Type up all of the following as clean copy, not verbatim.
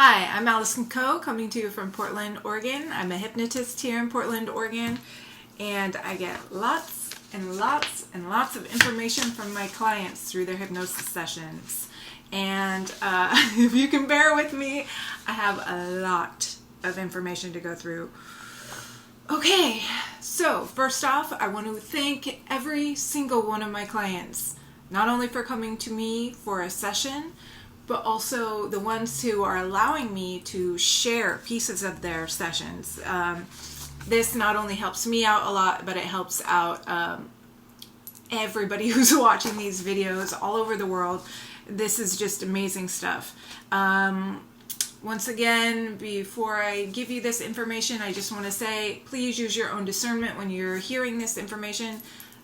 Hi, I'm Allison coming to you from Portland, Oregon. I'm a hypnotist here in Portland, Oregon, and I get lots and lots and lots of information from my clients through their hypnosis sessions. And if you can bear with me, I have a lot of information to go through. Okay, so first off, I want to thank every single one of my clients, not only for coming to me for a session, but also the ones who are allowing me to share pieces of their sessions. This not only helps me out a lot, but it helps out everybody who's watching these videos all over the world. This is just amazing stuff. Once again, before I give you this information, I just want to say, please use your own discernment when you're hearing this information.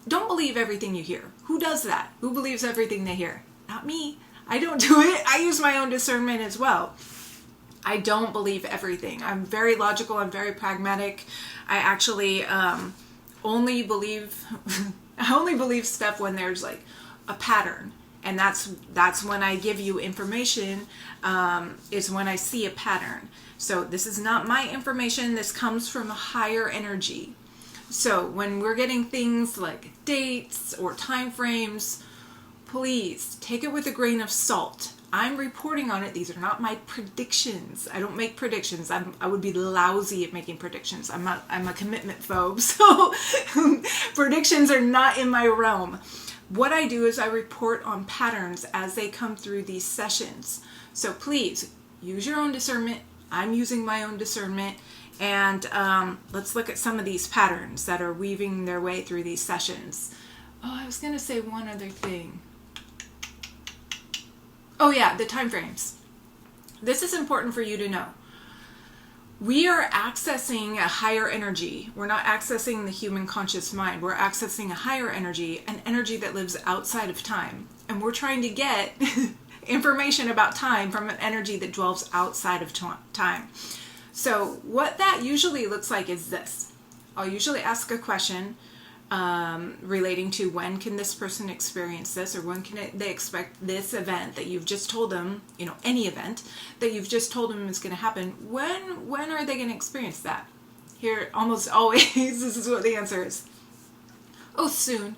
Don't believe everything you hear. Who does that? Who believes everything they hear? Not me. I don't do it. I use my own discernment as well. I don't believe everything. I'm very logical. I'm very pragmatic. I actually only believe stuff when there's like a pattern. And that's when I give you information, is when I see a pattern. So this is not my information. This comes from a higher energy. So when we're getting things like dates or time frames, please take it with a grain of salt. I'm reporting on it. These are not my predictions. I don't make predictions. I would be lousy at making predictions. I'm a commitment phobe, so predictions are not in my realm. What I do is I report on patterns as they come through these sessions. So please use your own discernment. I'm using my own discernment. And let's look at some of these patterns that are weaving their way through these sessions. Oh, I was going to say one other thing. Oh yeah, the time frames. This is important for you to know. We are accessing a higher energy. We're not accessing the human conscious mind. We're accessing a higher energy, an energy that lives outside of time. And we're trying to get information about time from an energy that dwells outside of time. So what that usually looks like is this. I'll usually ask a question relating to when can this person experience this, or when can they expect this event that you've just told them, any event that you've just told them is going to happen. When are they going to experience that? Here, almost always, this is what the answer is. Oh, soon.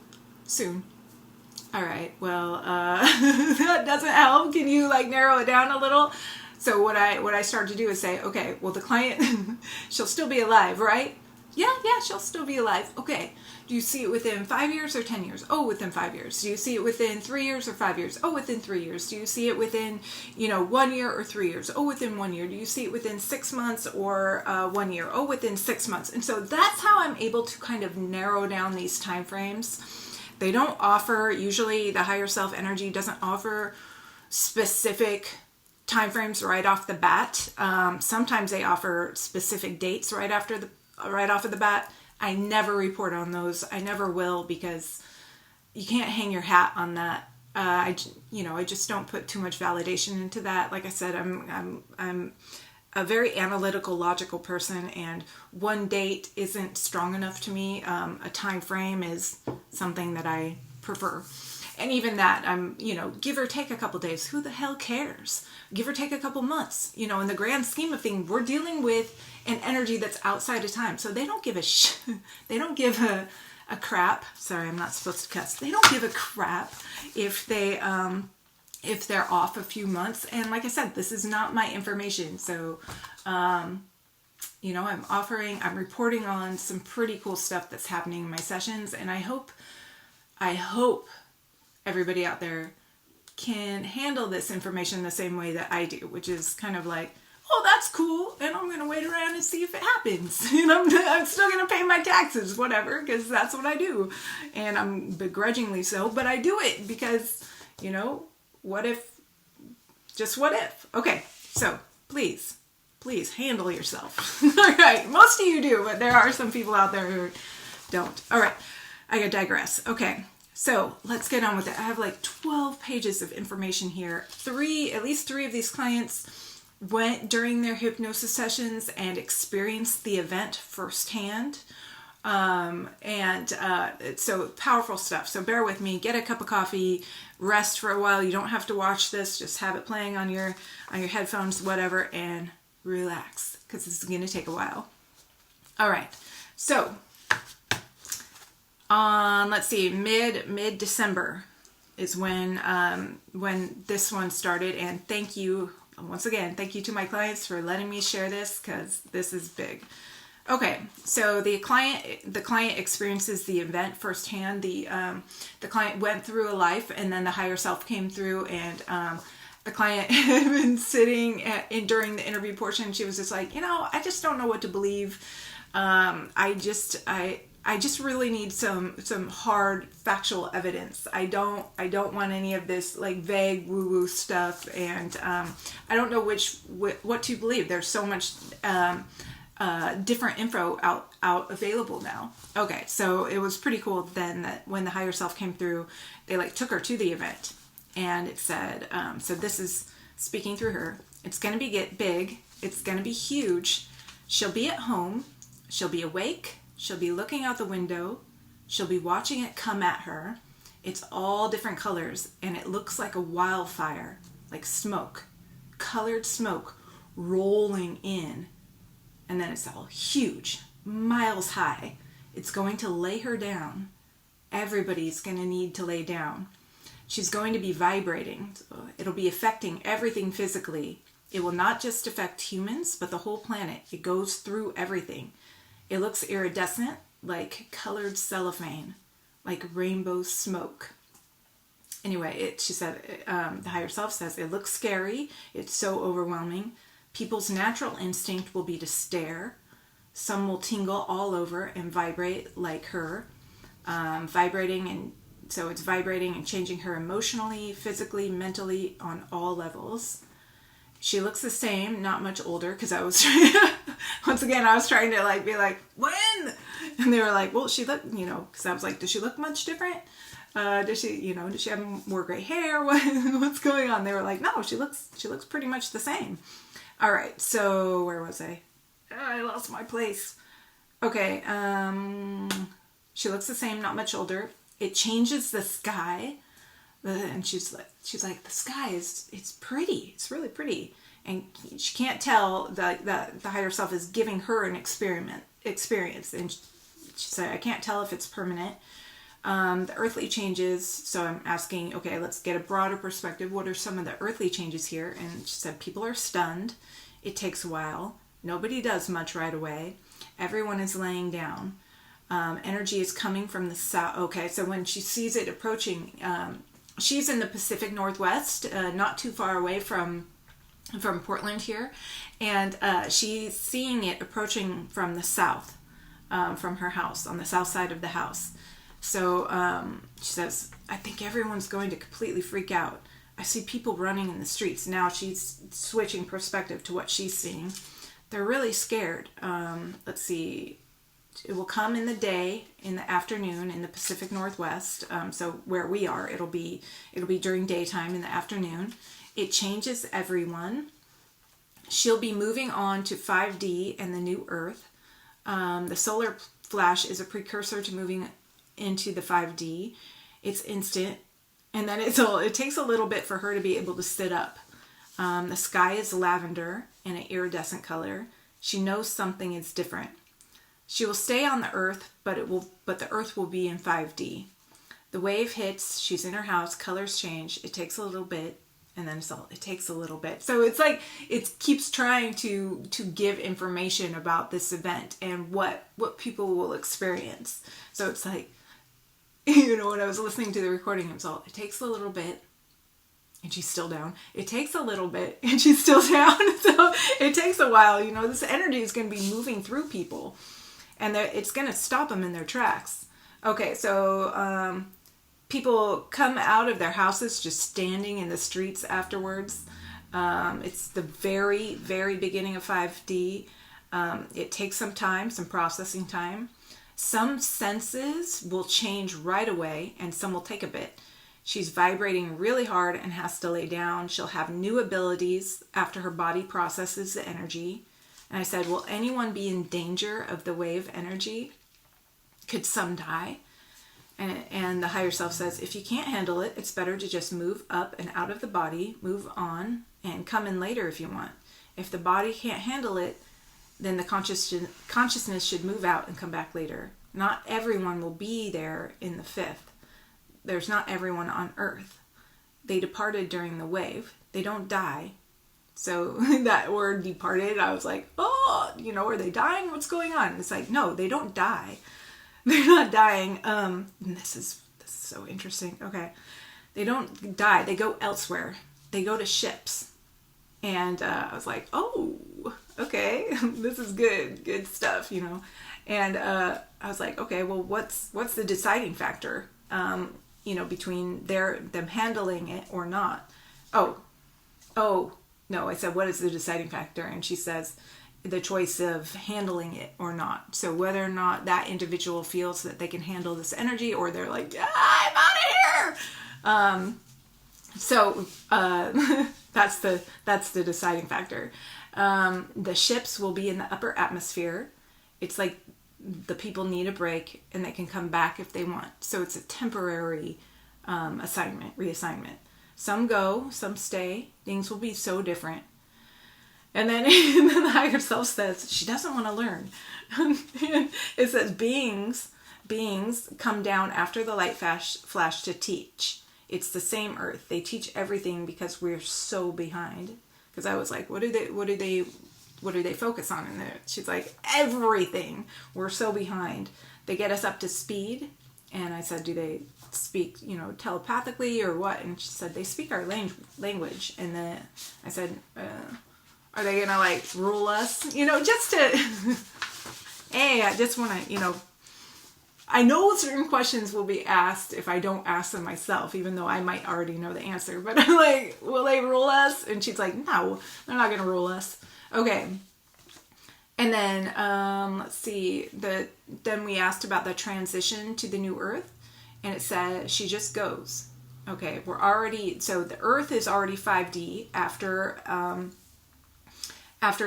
All right, well, that doesn't help. Can you narrow it down a little? So what I start to do is say, okay, well, the client, she'll still be alive, right? Yeah, she'll still be alive. Okay. Do you see it within 5 years or 10 years? Oh, within 5 years. Do you see it within 3 years or 5 years? Oh, within 3 years. Do you see it within, 1 year or 3 years? Oh, within 1 year. Do you see it within 6 months or 1 year? Oh, within 6 months. And so that's how I'm able to kind of narrow down these time frames. They don't offer, usually the higher self energy doesn't offer specific time frames right off the bat. Sometimes they offer specific dates right off of the bat. I never report on those. I never will, because you can't hang your hat on that. I just don't put too much validation into that. Like I said, I'm a very analytical, logical person, and one date isn't strong enough to me. A time frame is something that I prefer. And even that, give or take a couple days. Who the hell cares? Give or take a couple months. In the grand scheme of things, we're dealing with an energy that's outside of time. So they don't give they don't give a crap. Sorry, I'm not supposed to cuss. They don't give a crap if they're off a few months. And like I said, this is not my information. So, I'm reporting on some pretty cool stuff that's happening in my sessions. And I hope everybody out there can handle this information the same way that I do, which is kind of like, oh, that's cool, and I'm going to wait around and see if it happens. And I'm still going to pay my taxes, whatever, because that's what I do. And I'm begrudgingly so, but I do it because, what if? Okay, so please handle yourself. All right, most of you do, but there are some people out there who don't. All right, I gotta digress. Okay. So let's get on with it. I have 12 pages of information here. At least three of these clients went during their hypnosis sessions and experienced the event firsthand. It's so powerful stuff. So bear with me, get a cup of coffee, rest for a while. You don't have to watch this, just have it playing on your headphones, whatever, and relax, because this is going to take a while. All right. So let's see, mid-December is when this one started. And thank you once again. Thank you to my clients for letting me share this, because this is big. Okay, so the client experiences the event firsthand. The client went through a life, and then the higher self came through, and the client had been sitting during the interview portion. She was just like, I just don't know what to believe. I just really need some hard factual evidence. I don't want any of this like vague woo-woo stuff, and I don't know what to believe. There's so much different info out available now. Okay, so it was pretty cool then that when the higher self came through, they like took her to the event, and it said, so this is speaking through her. It's going to get big. It's going to be huge. She'll be at home. She'll be awake. She'll be looking out the window. She'll be watching it come at her. It's all different colors, and it looks like a wildfire, like smoke, colored smoke rolling in. And then it's all huge, miles high. It's going to lay her down. Everybody's going to need to lay down. She's going to be vibrating. It'll be affecting everything physically. It will not just affect humans, but the whole planet. It goes through everything. It looks iridescent, like colored cellophane, like rainbow smoke. Anyway, she said, the higher self says, it looks scary. It's so overwhelming. People's natural instinct will be to stare. Some will tingle all over and vibrate like her. So it's vibrating and changing her emotionally, physically, mentally, on all levels. She looks the same, not much older, because I was once again, I was trying to be like, when? And they were like, well, she looked, because I was like, does she look much different? Does she have more gray hair? What's going on? They were like, no, she looks pretty much the same. All right, so where was I? I lost my place. Okay, she looks the same, not much older. It changes the sky. And she's like, the sky it's pretty. It's really pretty. And she can't tell that the higher self is giving her an experience. And she said, I can't tell if it's permanent. The earthly changes. So I'm asking, okay, let's get a broader perspective. What are some of the earthly changes here? And she said, people are stunned. It takes a while. Nobody does much right away. Everyone is laying down. Energy is coming from the south. Okay, so when she sees it approaching, she's in the Pacific Northwest, not too far away from Portland here, and she's seeing it approaching from the south, from her house, on the south side of the house. So she says, I think everyone's going to completely freak out. I see people running in the streets. Now she's switching perspective to what she's seeing. They're really scared. Let's see. It will come in the day, in the afternoon, in the Pacific Northwest. So where we are, it'll be during daytime in the afternoon. It changes everyone. She'll be moving on to 5D and the new Earth. The solar flash is a precursor to moving into the 5D. It's instant, and then it takes a little bit for her to be able to sit up. The sky is lavender in an iridescent color. She knows something is different. She will stay on the Earth, but the Earth will be in 5D. The wave hits. She's in her house. Colors change. It takes a little bit, and then it takes a little bit. So it's like it keeps trying to give information about this event and what people will experience. So it's like, when I was listening to the recording, it takes a little bit, and she's still down. It takes a little bit, and she's still down. So it takes a while. This energy is going to be moving through people. And it's going to stop them in their tracks. Okay, so people come out of their houses just standing in the streets afterwards. It's the very, very beginning of 5D. It takes some time, some processing time. Some senses will change right away, and some will take a bit. She's vibrating really hard and has to lay down. She'll have new abilities after her body processes the energy. And I said, will anyone be in danger of the wave energy? Could some die? And the higher self says, if you can't handle it, it's better to just move up and out of the body, move on, and come in later if you want. If the body can't handle it, then the consciousness should move out and come back later. Not everyone will be there in the fifth. There's not everyone on Earth. They departed during the wave. They don't die. So that word departed, I was like, oh, are they dying? What's going on? It's like, no, they don't die. They're not dying. This is so interesting. Okay. They don't die. They go elsewhere. They go to ships. And I was like, oh, okay, this is good stuff, And I was like, okay, well, what's the deciding factor, between them handling it or not? Oh, no, I said, what is the deciding factor? And she says, the choice of handling it or not. So whether or not that individual feels that they can handle this energy, or they're like, I'm out of here. So that's the deciding factor. The ships will be in the upper atmosphere. It's like the people need a break and they can come back if they want. So it's a temporary reassignment. Some go, some stay. Things will be so different. And then the higher self says she doesn't want to learn. It says beings come down after the light flash to teach. It's the same Earth. They teach everything because we're so behind. Because I was like, what do they focus on in there? She's like, everything. We're so behind. They get us up to speed. And I said, do they speak, telepathically or what? And she said, they speak our language. And then I said, are they gonna rule us? Just to, hey, I just want to, I know certain questions will be asked if I don't ask them myself, even though I might already know the answer. But I'm like, will they rule us? And she's like, no, they're not going to rule us. Okay. And then, let's see. Then we asked about the transition to the new Earth. And it said, she just goes. Okay, so the Earth is already 5D after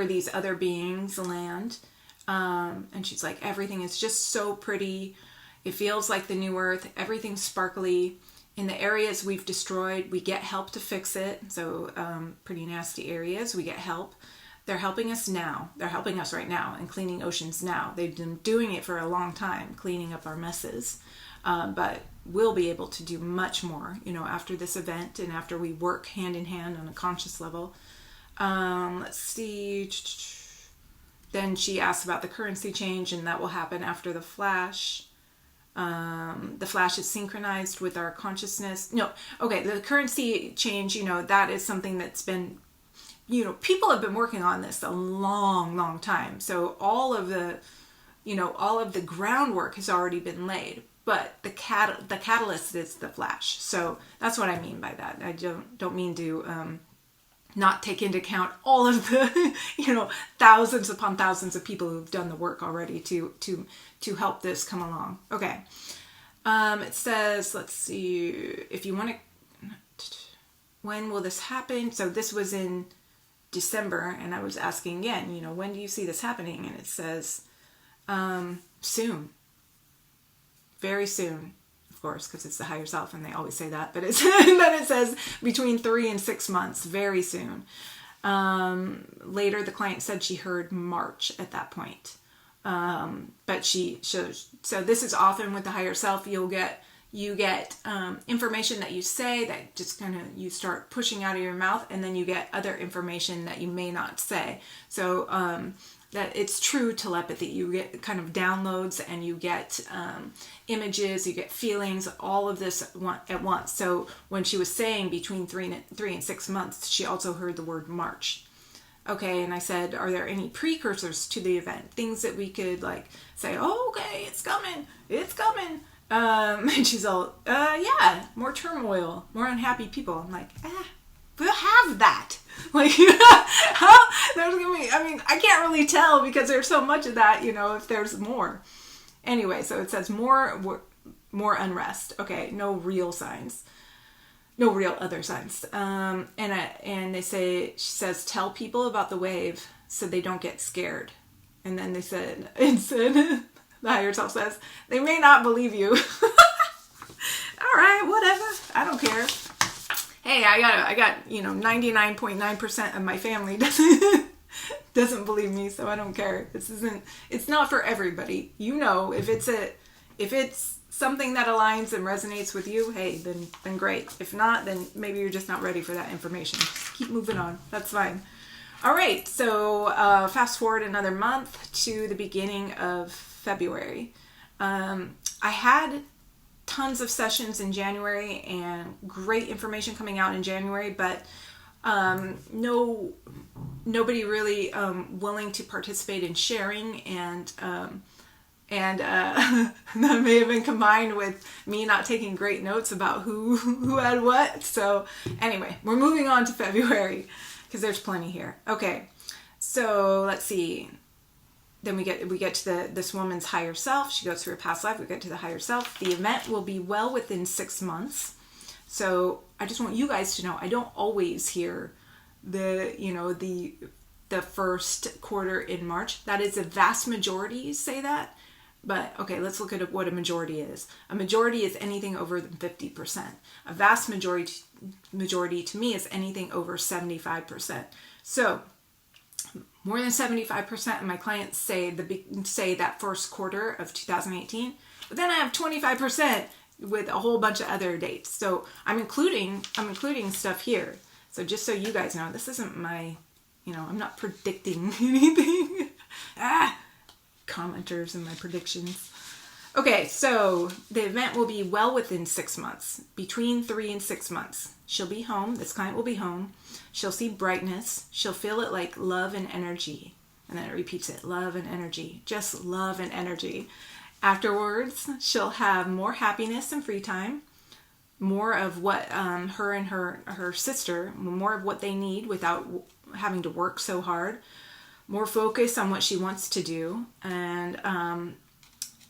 these other beings land. And she's like, everything is just so pretty. It feels like the new Earth. Everything's sparkly. In the areas we've destroyed, we get help to fix it. So pretty nasty areas, we get help. They're helping us now. They're helping us right now and cleaning oceans now. They've been doing it for a long time, cleaning up our messes. But we'll be able to do much more, after this event and after we work hand in hand on a conscious level. Let's see. Then she asked about the currency change, and that will happen after the flash. The flash is synchronized with our consciousness. No, okay, the currency change, that is something that's been, people have been working on this a long, long time. So all of the groundwork has already been laid, but the catalyst is the flash. So that's what I mean by that. I don't mean to not take into account all of the, thousands upon thousands of people who've done the work already to help this come along. Okay. It says, let's see, if you want to, when will this happen? So this was in December, and I was asking again, when do you see this happening? And it says, soon. Very soon. Of course, because it's the higher self and they always say that, but then it says between 3 and 6 months, very soon. Later, the client said she heard March at that point. But so this is often with the higher self, you get information that you say that just kind of you start pushing out of your mouth, and then you get other information that you may not say. So that it's true telepathy. You get kind of downloads, and you get images, you get feelings, all of this at once. So when she was saying between 3 and 6 months, she also heard the word March. Okay, and I said, are there any precursors to the event? Things that we could say, oh, okay, it's coming. And she's all, yeah, more turmoil, more unhappy people. I'm like, we'll have that. There's gonna be, I can't really tell because there's so much of that, if there's more. Anyway, so it says more unrest. Okay, no real signs. No real other signs. And they say, she says, tell people about the wave so they don't get scared. And then it said, The higher self says. They may not believe you. All right, whatever. I don't care. Hey, I got 99.9% of my family doesn't believe me, so I don't care. It's not for everybody. If it's something that aligns and resonates with you, hey, then great. If not, then maybe you're just not ready for that information. Just keep moving on. That's fine. All right, so fast forward another month to the beginning of February. I had tons of sessions in January and great information coming out in January, but nobody really willing to participate in sharing, and that may have been combined with me not taking great notes about who had what. So anyway, we're moving on to February because there's plenty here. Okay, so let's see. Then we get to this woman's higher self. She goes through her past life. We get to the higher self. The event will be well within 6 months. So I just want you guys to know, I don't always hear the first quarter in March. That is a vast majority say that. But okay, let's look at what a majority is. A majority is anything over 50%. A vast majority to me is anything over 75%. So more than 75% of my clients say that first quarter of 2018, but then I have 25% with a whole bunch of other dates. So I'm including stuff here. So just so you guys know, this isn't my, I'm not predicting anything. Commenters and my predictions. Okay, so the event will be well within 6 months, between 3 and 6 months. She'll be home. This client will be home. She'll see brightness. She'll feel it like love and energy. And then it repeats it, love and energy. Just love and energy. Afterwards, she'll have more happiness and free time. More of what her and her sister, more of what they need without having to work so hard. More focus on what she wants to do. And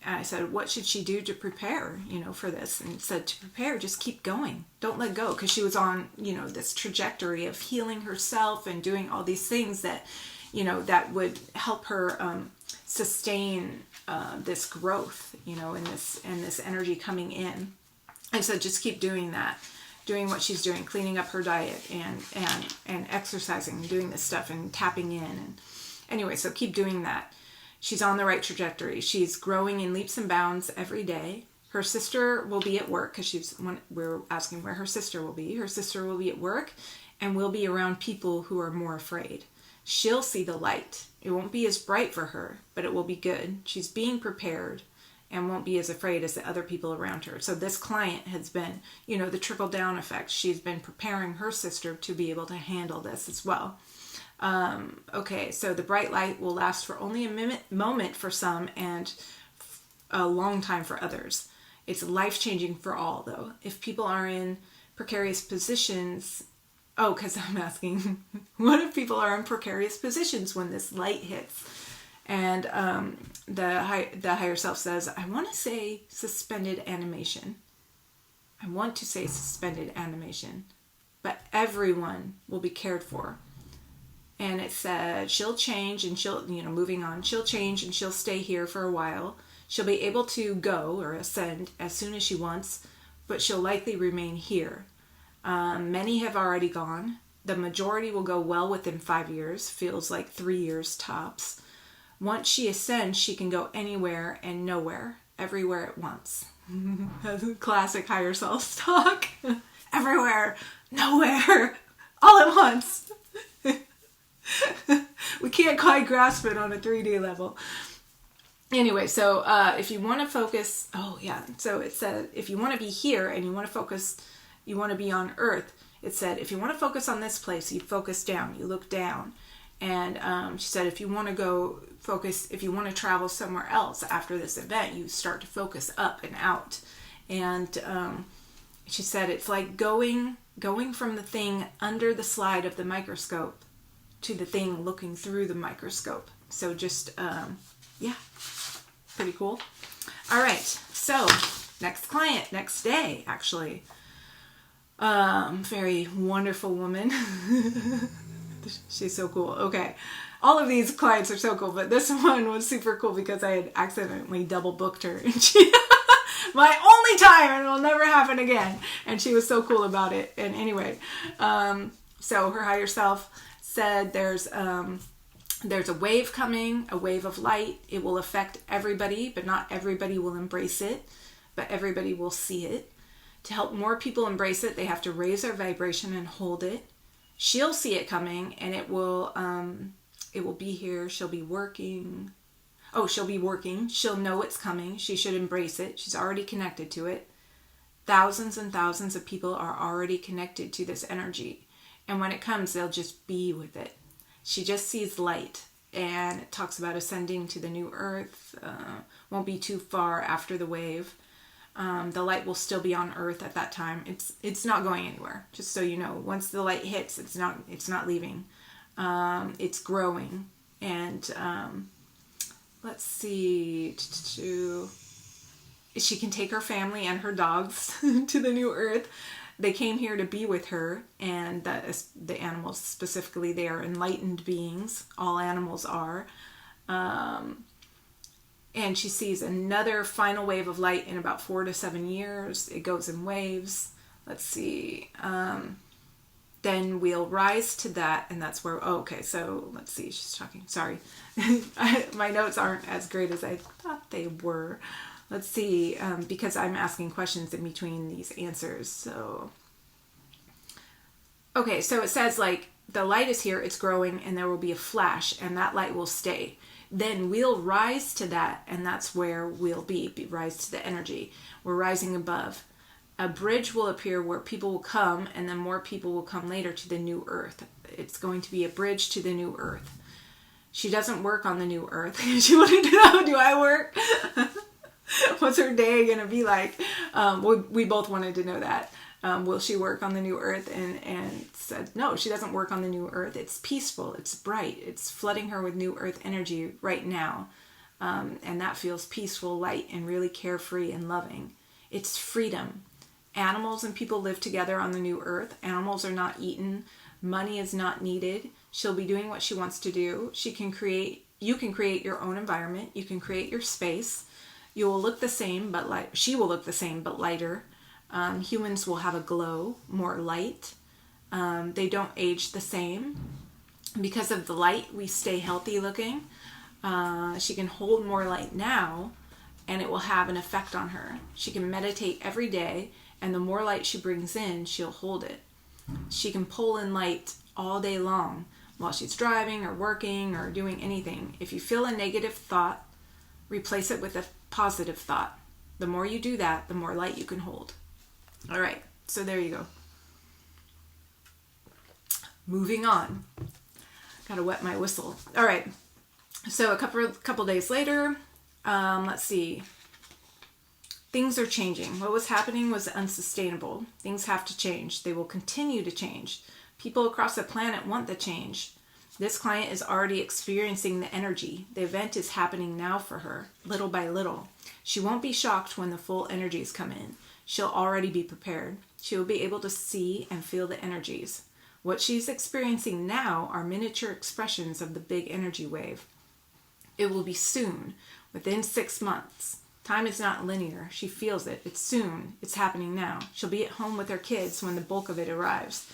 I said, what should she do to prepare, for this? And it said, to prepare, just keep going. Don't let go. Because she was on, this trajectory of healing herself and doing all these things that, that would help her sustain this growth, and this energy coming in. I said, just keep doing that. Doing what she's doing, cleaning up her diet and exercising, doing this stuff and tapping in. And anyway, so keep doing that. She's on the right trajectory. She's growing in leaps and bounds every day. Her sister will be at work because we're asking where her sister will be. Her sister will be at work and will be around people who are more afraid. She'll see the light. It won't be as bright for her, but it will be good. She's being prepared and won't be as afraid as the other people around her. So this client has been, the trickle-down effect. She's been preparing her sister to be able to handle this as well. Okay, so the bright light will last for only a moment for some and a long time for others. It's life-changing for all, though. If people are in precarious positions, because I'm asking, what if people are in precarious positions when this light hits? And the higher self says, I want to say suspended animation. But everyone will be cared for. And it said she'll change and she'll, moving on, she'll change and she'll stay here for a while. She'll be able to go or ascend as soon as she wants, but she'll likely remain here. Many have already gone. The majority will go well within 5 years, feels like 3 years tops. Once she ascends, she can go anywhere and nowhere, everywhere at once. Classic higher self talk. Everywhere, nowhere, all at once. We can't quite grasp it on a 3D level. Anyway, so if you want to focus, so it said if you want to be here and you want to focus, you want to be on Earth, it said if you want to focus on this place, you focus down, you look down. And she said if you want to travel somewhere else after this event, you start to focus up and out. And she said it's like going from the thing under the slide of the microscope to the thing looking through the microscope. So just, pretty cool. All right, so next client, next day, actually. Very wonderful woman. She's so cool. Okay. All of these clients are so cool, but this one was super cool because I had accidentally double booked her. And she, my only time, and it'll never happen again. And she was so cool about it. And anyway, so her higher self said there's a wave coming, a wave of light. It will affect everybody, but not everybody will embrace it, but everybody will see it. To help more people embrace it, they have to raise their vibration and hold it. She'll see it coming, and it will be here. She'll be working. She'll know it's coming. She should embrace it. She's already connected to it. Thousands and thousands of people are already connected to this energy. And when it comes, they'll just be with it. She just sees light, and it talks about ascending to the new earth. Won't be too far after the wave. The light will still be on earth at that time. It's not going anywhere. Just so you know, once the light hits, it's not leaving. It's growing. And let's see. She can take her family and her dogs to the new earth. They came here to be with her, and the animals specifically, they are enlightened beings. All animals are. And she sees another final wave of light in about 4 to 7 years. It goes in waves. Let's see. Then we'll rise to that, and that's where, so let's see. She's talking. Sorry. My notes aren't as great as I thought they were. Let's see, because I'm asking questions in between these answers. So it says like the light is here, it's growing, and there will be a flash, and that light will stay. Then we'll rise to that, and that's where we'll be rise to the energy. We're rising above. A bridge will appear where people will come, and then more people will come later to the new earth. It's going to be a bridge to the new earth. She doesn't work on the new earth. She wanted to know, do I work? What's her day going to be like? We both wanted to know that. Will she work on the new earth? And said, no, she doesn't work on the new earth. It's peaceful. It's bright. It's flooding her with new earth energy right now. And that feels peaceful, light, and really carefree and loving. It's freedom. Animals and people live together on the new earth. Animals are not eaten. Money is not needed. She'll be doing what she wants to do. You can create your own environment. You can create your space. You will look the same, but she will look the same, but lighter. Humans will have a glow, more light. They don't age the same. Because of the light, we stay healthy looking. She can hold more light now, and it will have an effect on her. She can meditate every day, and the more light she brings in, she'll hold it. She can pull in light all day long while she's driving or working or doing anything. If you feel a negative thought, replace it with a positive thought. The more you do that, the more light you can hold. All right, so there you go. Moving on. Gotta wet my whistle. All right, so a couple days later, let's see. Things are changing. What was happening was unsustainable. Things have to change. They will continue to change. People across the planet want the change. This client is already experiencing the energy. The event is happening now for her, little by little. She won't be shocked when the full energies come in. She'll already be prepared. She will be able to see and feel the energies. What she's experiencing now are miniature expressions of the big energy wave. It will be soon, within 6 months. Time is not linear. She feels it. It's soon. It's happening now. She'll be at home with her kids when the bulk of it arrives.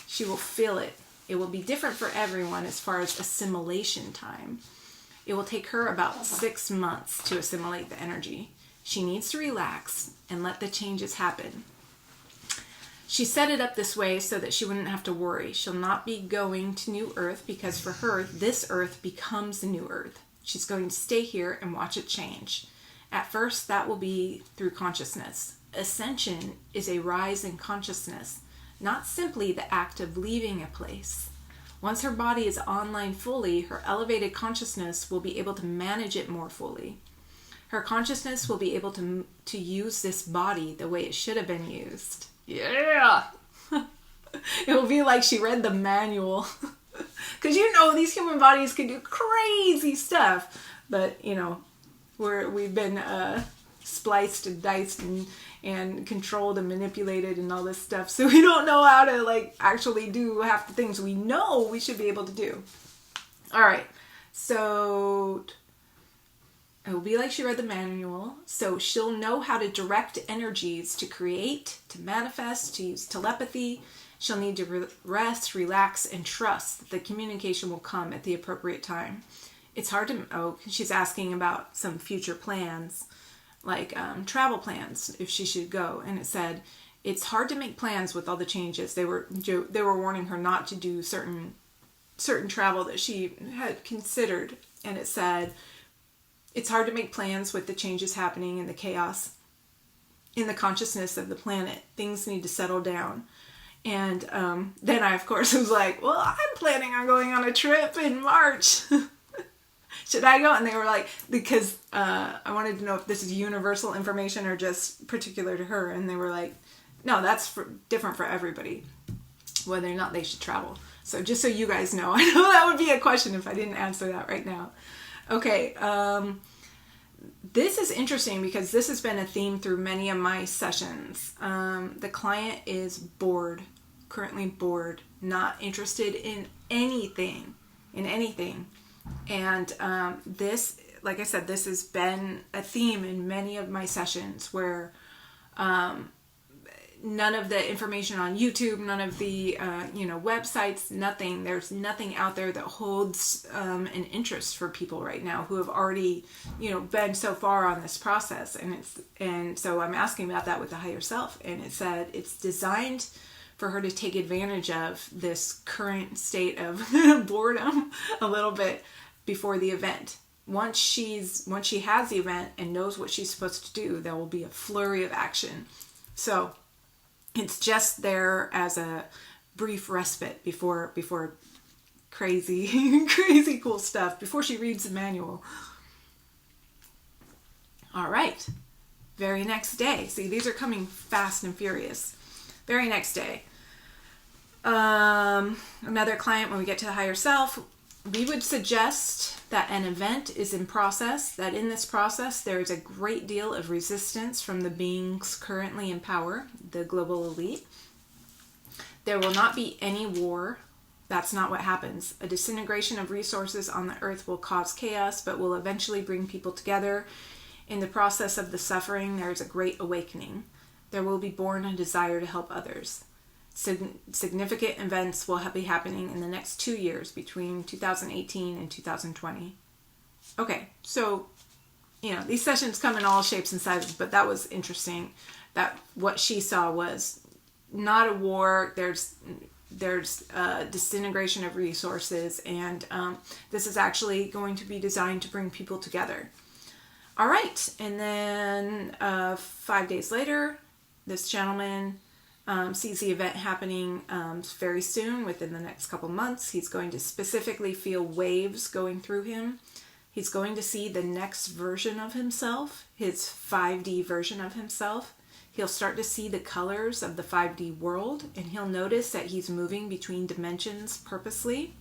She will feel it. It will be different for everyone as far as assimilation time. It will take her about 6 months to assimilate the energy. She needs to relax and let the changes happen. She set it up this way so that she wouldn't have to worry. She'll not be going to New Earth because for her, this Earth becomes the New Earth. She's going to stay here and watch it change. At first, that will be through consciousness. Ascension is a rise in consciousness, not simply the act of leaving a place. Once her body is online fully, her elevated consciousness will be able to manage it more fully. Her consciousness will be able to use this body the way it should have been used. Yeah! It will be like she read the manual. Because these human bodies can do crazy stuff. But, we've been spliced and diced and controlled and manipulated and all this stuff. So we don't know how to like actually do half the things we know we should be able to do. All right. So it will be like she read the manual. So she'll know how to direct energies to create, to manifest, to use telepathy. She'll need to rest, relax, and trust that the communication will come at the appropriate time. It's hard to, she's asking about some future plans, like travel plans, if she should go. And it said, it's hard to make plans with all the changes. They were warning her not to do certain travel that she had considered. And it said, it's hard to make plans with the changes happening and the chaos in the consciousness of the planet. Things need to settle down. And then I, of course, was like, well, I'm planning on going on a trip in March. Should I go? And they were like, because I wanted to know if this is universal information or just particular to her. And they were like, no, that's different for everybody, whether or not they should travel. So just so you guys know, I know that would be a question if I didn't answer that right now. Okay, this is interesting because this has been a theme through many of my sessions. The client is bored, currently bored, not interested in anything. And this, like I said, this has been a theme in many of my sessions where none of the information on YouTube, none of the, websites, nothing. There's nothing out there that holds an interest for people right now who have already, been so far on this process. And so I'm asking about that with the higher self. And it said it's designed for her to take advantage of this current state of boredom a little bit before the event. Once she has the event and knows what she's supposed to do, there will be a flurry of action. So it's just there as a brief respite before crazy, crazy cool stuff, before she reads the manual. All right. Very next day. See, these are coming fast and furious. Very next day. Another client, when we get to the higher self, we would suggest that an event is in process, that in this process there is a great deal of resistance from the beings currently in power, the global elite. There will not be any war. That's not what happens. A disintegration of resources on the earth will cause chaos, but will eventually bring people together. In the process of the suffering, there is a great awakening. There will be born a desire to help others. Significant events will be happening in the next 2 years between 2018 and 2020. Okay, so, these sessions come in all shapes and sizes, but that was interesting that what she saw was not a war. There's disintegration of resources, and this is actually going to be designed to bring people together. All right, and then 5 days later, this gentleman sees the event happening very soon, within the next couple months. He's going to specifically feel waves going through him. He's going to see the next version of himself, his 5D version of himself. He'll start to see the colors of the 5D world, and he'll notice that he's moving between dimensions purposely.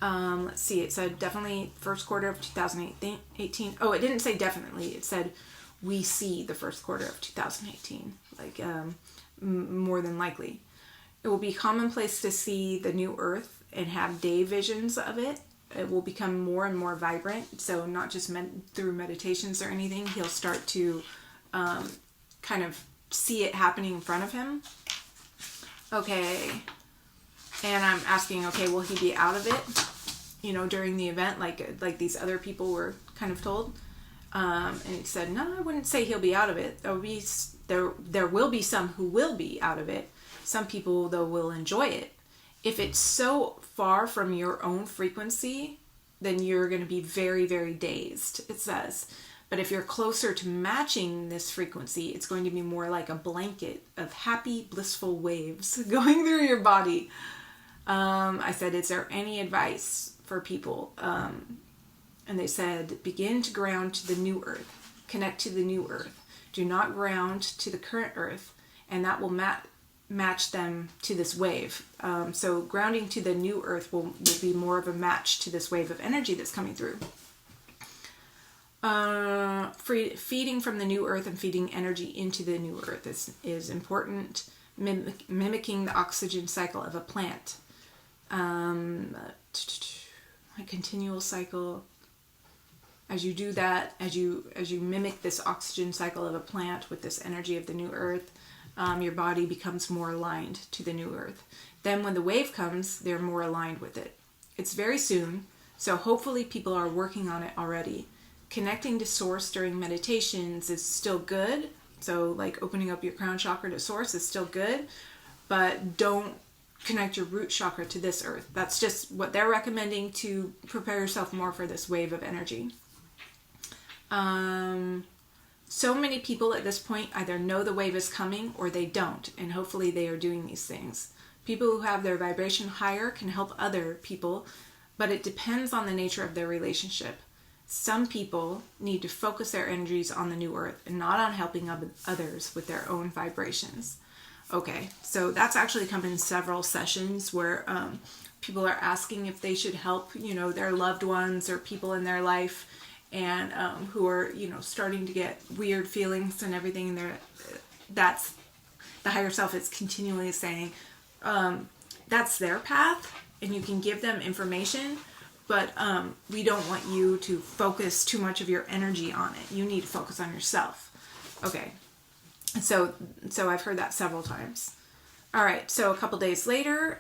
Let's see, it said definitely first quarter of 2018. Oh, it didn't say definitely. It said we see the first quarter of 2018. Like, more than likely. It will be commonplace to see the new earth and have day visions of it. It will become more and more vibrant. So not just through meditations or anything. He'll start to kind of see it happening in front of him. Okay. And I'm asking, okay, will he be out of it, during the event, like these other people were kind of told? And he said, no, I wouldn't say he'll be out of it. There will be some who will be out of it. Some people, though, will enjoy it. If it's so far from your own frequency, then you're going to be very, very dazed, it says. But if you're closer to matching this frequency, it's going to be more like a blanket of happy, blissful waves going through your body. I said, is there any advice for people? And they said, begin to ground to the new earth. Connect to the new earth. Do not ground to the current earth, and that will match them to this wave. So grounding to the new earth will be more of a match to this wave of energy that's coming through. Feeding from the new earth and feeding energy into the new earth is important. Mimicking the oxygen cycle of a plant. A continual cycle. As you do that, as you mimic this oxygen cycle of a plant with this energy of the new earth, your body becomes more aligned to the new earth. Then when the wave comes, they're more aligned with it. It's very soon, so hopefully people are working on it already. Connecting to source during meditations is still good. So like opening up your crown chakra to source is still good, but don't connect your root chakra to this earth. That's just what they're recommending to prepare yourself more for this wave of energy. So many people at this point either know the wave is coming or they don't, and hopefully they are doing these things. People who have their vibration higher can help other people, but it depends on the nature of their relationship. Some people need to focus their energies on the new earth and not on helping others with their own vibrations. Okay, so that's actually come in several sessions where people are asking if they should help, their loved ones or people in their life, and who are, starting to get weird feelings and everything. That's the higher self is continually saying, that's their path, and you can give them information. But we don't want you to focus too much of your energy on it. You need to focus on yourself. Okay. So I've heard that several times. All right. So a couple days later,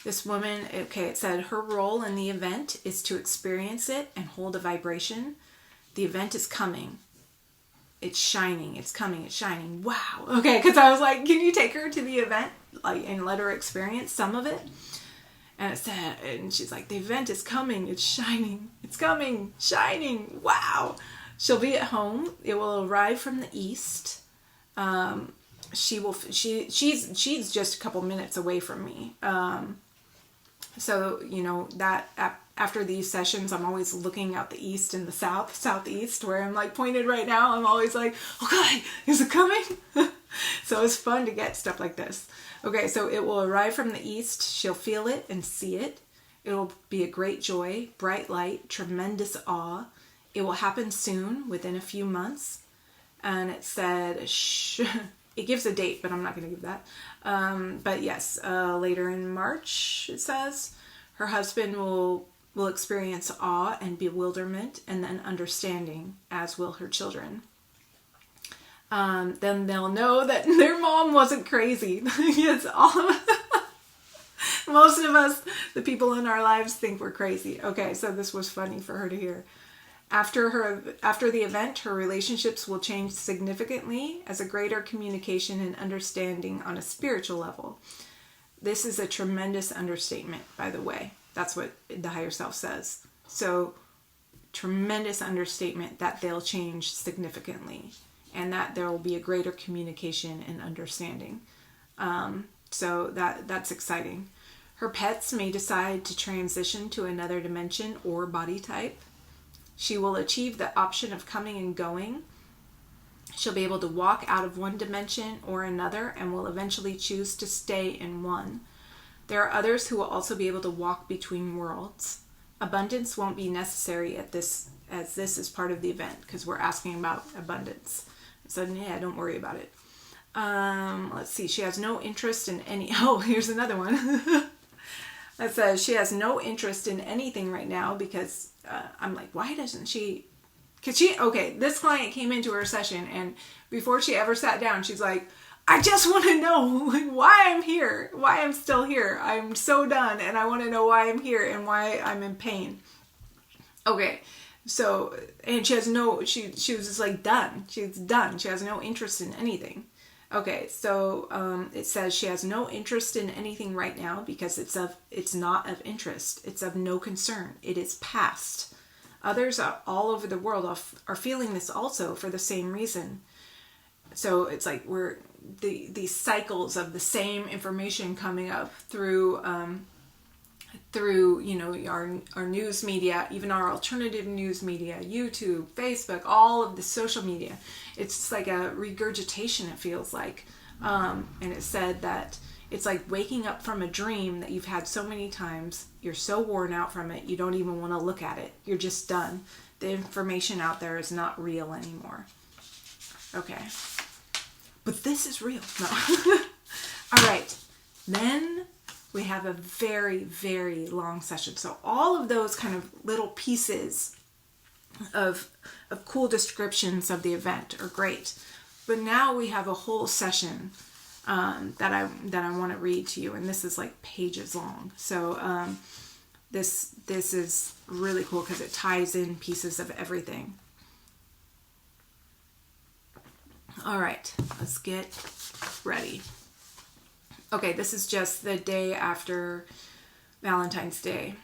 this woman, it said her role in the event is to experience it and hold a vibration. The event is coming. It's shining. It's coming. It's shining. Wow. Okay. Because I was like, can you take her to the event and let her experience some of it? And it said, and she's like, the event is coming. It's shining. It's coming. Shining. Wow. She'll be at home. It will arrive from the east. She's just a couple minutes away from me. So, that after these sessions, I'm always looking out the east and the southeast, where I'm like pointed right now. I'm always like, okay, is it coming? So it's fun to get stuff like this. Okay, so it will arrive from the east. She'll feel it and see it. It will be a great joy, bright light, tremendous awe. It will happen soon, within a few months. And it said, it gives a date, but I'm not going to give that. But yes, later in March, it says, her husband will experience awe and bewilderment and then understanding, as will her children. Then they'll know that their mom wasn't crazy. Yes, most of us, the people in our lives, think we're crazy. Okay, so this was funny for her to hear. After the event, her relationships will change significantly as a greater communication and understanding on a spiritual level. This is a tremendous understatement, by the way. That's what the higher self says. So, tremendous understatement that they'll change significantly, and that there will be a greater communication and understanding. So that's exciting. Her pets may decide to transition to another dimension or body type. She will achieve the option of coming and going. She'll be able to walk out of one dimension or another and will eventually choose to stay in one. There are others who will also be able to walk between worlds. Abundance won't be necessary as this is part of the event, because we're asking about abundance. So yeah, don't worry about it. Let's see. She has no interest in any... Oh, here's another one. That says she has no interest in anything right now because I'm like, why doesn't she... Because this client came into her session, and before she ever sat down, she's like, I just want to know why I'm here, why I'm still here. I'm so done, and I want to know why I'm here and why I'm in pain. Okay, so, and she has no, she was just like done. She's done. She has no interest in anything. Okay, so it says she has no interest in anything right now because it's not of interest. It's of no concern. It is past. Others all over the world are feeling this also for the same reason. So it's like we're these cycles of the same information coming up through our news media, even our alternative news media, YouTube, Facebook, all of the social media. It's like a regurgitation, it feels like. And it said that It's like waking up from a dream that you've had so many times. You're so worn out from it, you don't even want to look at it. You're just done. The information out there is not real anymore. Okay. But this is real. No. All right. Then we have a very, very long session. So all of those kind of little pieces of cool descriptions of the event are great. But now we have a whole session that I want to read to you, and this is like pages long. So this is really cool because it ties in pieces of everything. All right, let's get ready. Okay, this is just the day after Valentine's Day.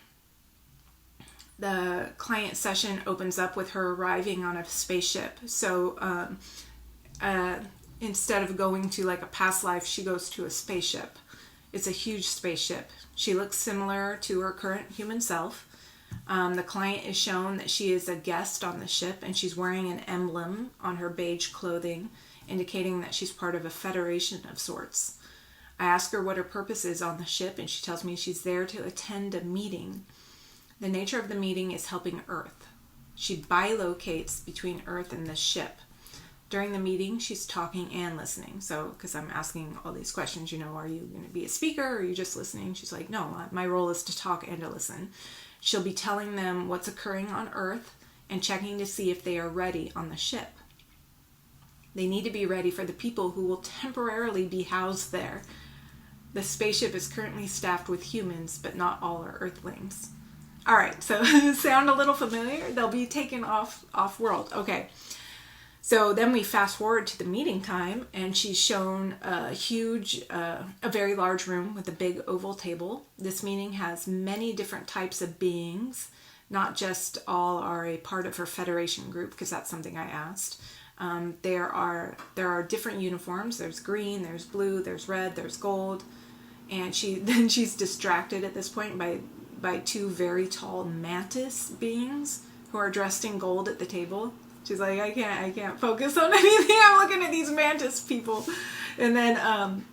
The client session opens up with her arriving on a spaceship. So instead of going to like a past life, she goes to a spaceship. It's a huge spaceship. She looks similar to her current human self. The client is shown that she is a guest on the ship, and she's wearing an emblem on her beige clothing, indicating that she's part of a federation of sorts. I ask her what her purpose is on the ship, and she tells me she's there to attend a meeting. The nature of the meeting is helping Earth. She bilocates between Earth and the ship. During the meeting, she's talking and listening. So, because I'm asking all these questions, you know, are you going to be a speaker or are you just listening? She's like, no, my role is to talk and to listen. She'll be telling them what's occurring on Earth and checking to see if they are ready on the ship. They need to be ready for the people who will temporarily be housed there. The spaceship is currently staffed with humans, but not all are Earthlings. All right, so sound a little familiar? They'll be taken off-world. Okay. So then we fast forward to the meeting time, and she's shown a very large room with a big oval table. This meeting has many different types of beings, not just all are a part of her Federation group, because that's something I asked. There are different uniforms. There's green, there's blue, there's red, there's gold, and she's distracted at this point by two very tall mantis beings who are dressed in gold at the table. She's like, I can't focus on anything. I'm looking at these mantis people. And then I'm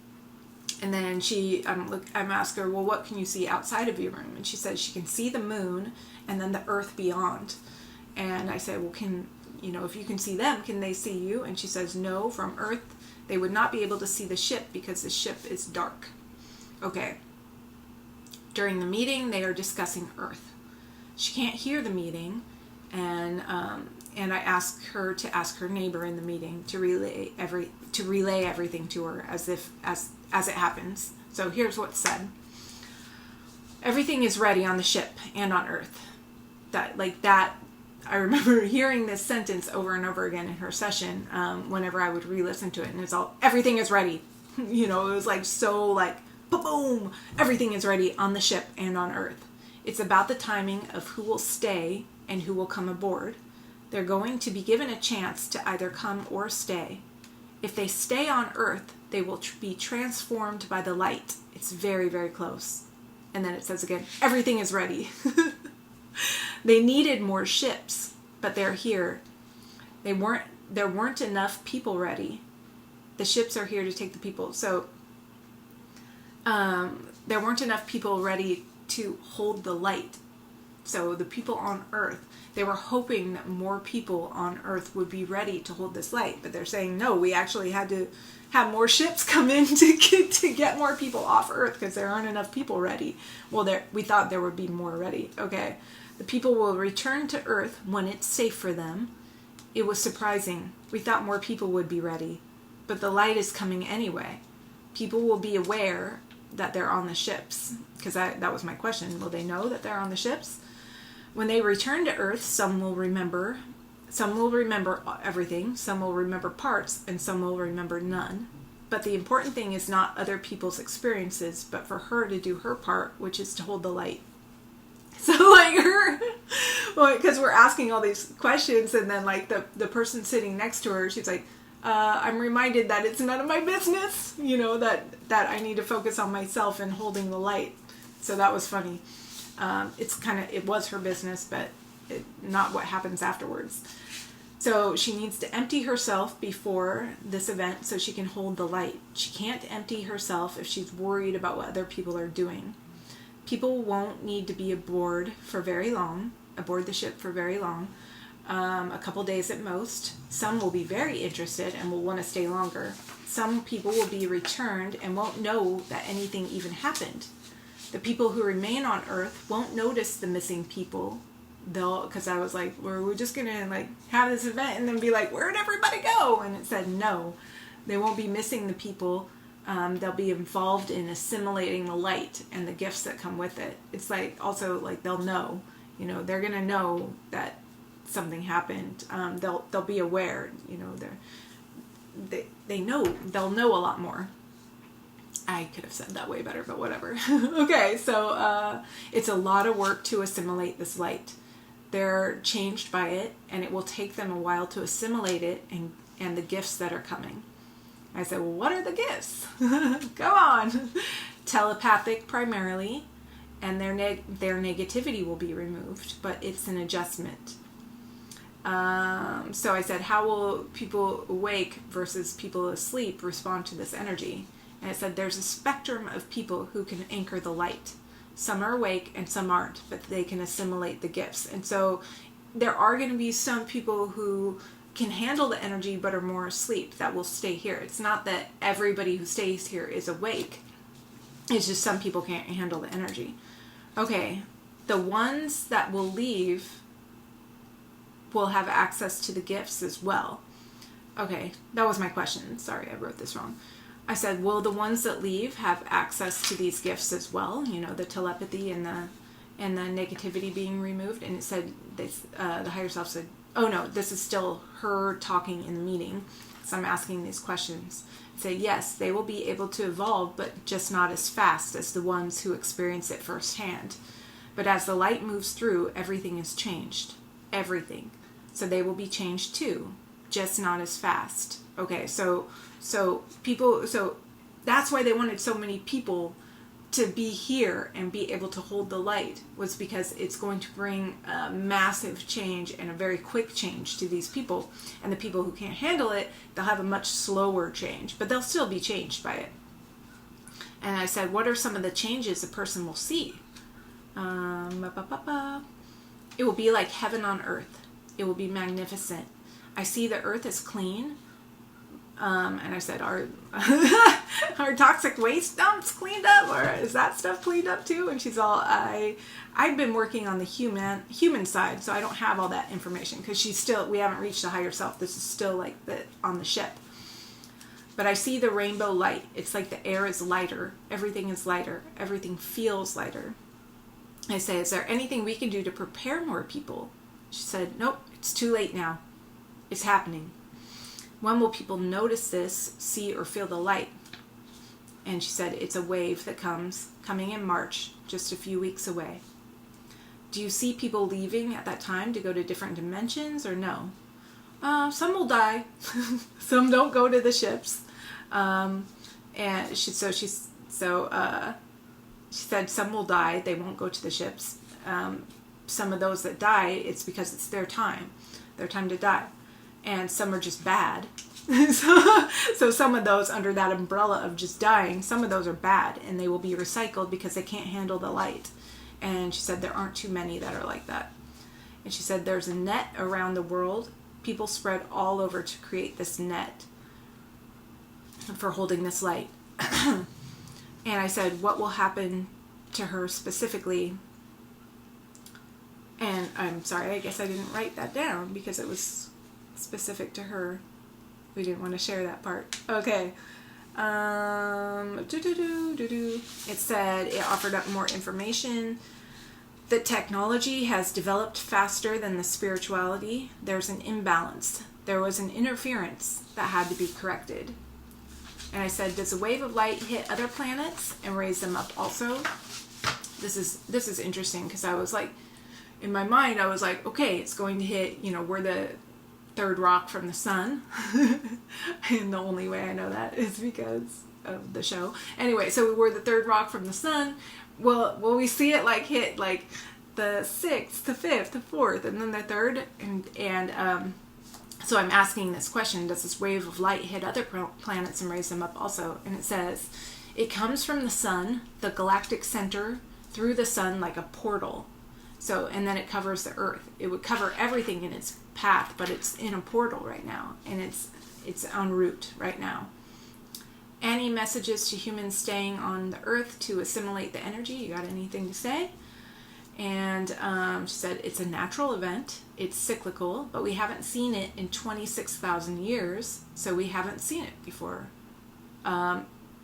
asking her, well, what can you see outside of your room? And she says she can see the moon and then the earth beyond. And I said, well, if you can see them, can they see you? And she says, no, from Earth, they would not be able to see the ship because the ship is dark. Okay. During the meeting, they are discussing Earth. She can't hear the meeting, and I ask her to ask her neighbor in the meeting to relay everything to her as it happens. So here's what's said. Everything is ready on the ship and on Earth. I remember hearing this sentence over and over again in her session whenever I would re-listen to it, and it's all, everything is ready. It was like so like, boom, everything is ready on the ship and on Earth. It's about the timing of who will stay and who will come aboard. They're going to be given a chance to either come or stay. If they stay on Earth, they will be transformed by the light. It's very, very close. And then it says again, everything is ready. They needed more ships, but they're here. There weren't enough people ready. The ships are here to take the people. So there weren't enough people ready to hold the light. So the people on Earth, they were hoping that more people on Earth would be ready to hold this light. But they're saying, no, we actually had to have more ships come in to get more people off Earth because there aren't enough people ready. Well, we thought there would be more ready. Okay. The people will return to Earth when it's safe for them. It was surprising. We thought more people would be ready. But the light is coming anyway. People will be aware that they're on the ships. Because that was my question. Will they know that they're on the ships? When they return to Earth, some will remember everything, some will remember parts, and some will remember none. But the important thing is not other people's experiences, but for her to do her part, which is to hold the light. So because we're asking all these questions, and then like the person sitting next to her, she's like, I'm reminded that it's none of my business, that I need to focus on myself and holding the light. So that was funny. It was her business, but not what happens afterwards. So she needs to empty herself before this event so she can hold the light. She can't empty herself if she's worried about what other people are doing. People won't need to be aboard the ship for very long, a couple days at most. Some will be very interested and will want to stay longer. Some people will be returned and won't know that anything even happened. The people who remain on Earth won't notice the missing people. Because I was like, we're just going to like have this event and then be like, where'd everybody go? And it said no. They won't be missing the people. They'll be involved in assimilating the light and the gifts that come with it. It's like also like they'll know, they're going to know that something happened. They'll be aware, they'll know a lot more. I could have said that way better, but whatever. Okay, so it's a lot of work to assimilate this light. They're changed by it, and it will take them a while to assimilate it and the gifts that are coming. I said, well, what are the gifts? Come on. Telepathic primarily, and their negativity will be removed, but it's an adjustment. So I said, how will people awake versus people asleep respond to this energy? And it said there's a spectrum of people who can anchor the light. Some are awake and some aren't, but they can assimilate the gifts. And so there are going to be some people who can handle the energy but are more asleep that will stay here. It's not that everybody who stays here is awake. It's just some people can't handle the energy. Okay, the ones that will leave will have access to the gifts as well. Okay, that was my question. Sorry, I wrote this wrong. I said, will the ones that leave have access to these gifts as well? The telepathy and the negativity being removed. And it said, the higher self said, oh no, this is still her talking in the meeting. So I'm asking these questions. Say, yes, they will be able to evolve, but just not as fast as the ones who experience it firsthand. But as the light moves through, everything is changed. Everything. So they will be changed too, just not as fast. Okay, so that's why they wanted so many people to be here and be able to hold the light, was because it's going to bring a massive change and a very quick change to these people. And the people who can't handle it, they'll have a much slower change, but they'll still be changed by it. And I said, what are some of the changes a person will see? It will be like heaven on earth. It will be magnificent. I see the earth is clean. And I said, are toxic waste dumps cleaned up, or is that stuff cleaned up too? And she's all, I've been working on the human side, so I don't have all that information, because we haven't reached the higher self. This is still like on the ship. But I see the rainbow light. It's like the air is lighter. Everything is lighter. Everything feels lighter. I say, is there anything we can do to prepare more people? She said, nope, it's too late now. It's happening. When will people notice this, see, or feel the light? And she said, it's a wave that coming in March, just a few weeks away. Do you see people leaving at that time to go to different dimensions, or no? Some will die. Some don't go to the ships. And she said some will die. They won't go to the ships. Some of those that die, it's because it's their time to die. And some are just bad. So some of those under that umbrella of just dying, some of those are bad, and they will be recycled because they can't handle the light. And she said there aren't too many that are like that. And she said there's a net around the world. People spread all over to create this net for holding this light. And I said, what will happen to her specifically? And I'm sorry, I guess I didn't write that down because it was specific to her. We didn't want to share that part. Okay. It said it offered up more information. The technology has developed faster than the spirituality. There's an imbalance. There was an interference that had to be corrected. And I said, does a wave of light hit other planets and raise them up also? This is interesting, because I was like, in my mind, I was like, okay, it's going to hit, we're the third rock from the sun. And the only way I know that is because of the show. Anyway, so we're the third rock from the sun. Well, will we see it hit the 6th, the 5th, the 4th, and then the 3rd? And So I'm asking this question, does this wave of light hit other planets and raise them up also? And it says, it comes from the sun, the galactic center, through the sun like a portal. So, and then it covers the earth. It would cover everything in its path, but it's in a portal right now, and it's en route right now. Any messages to humans staying on the earth to assimilate the energy? You got anything to say? And she said, it's a natural event. It's cyclical, but we haven't seen it in 26,000 years, so we haven't seen it before.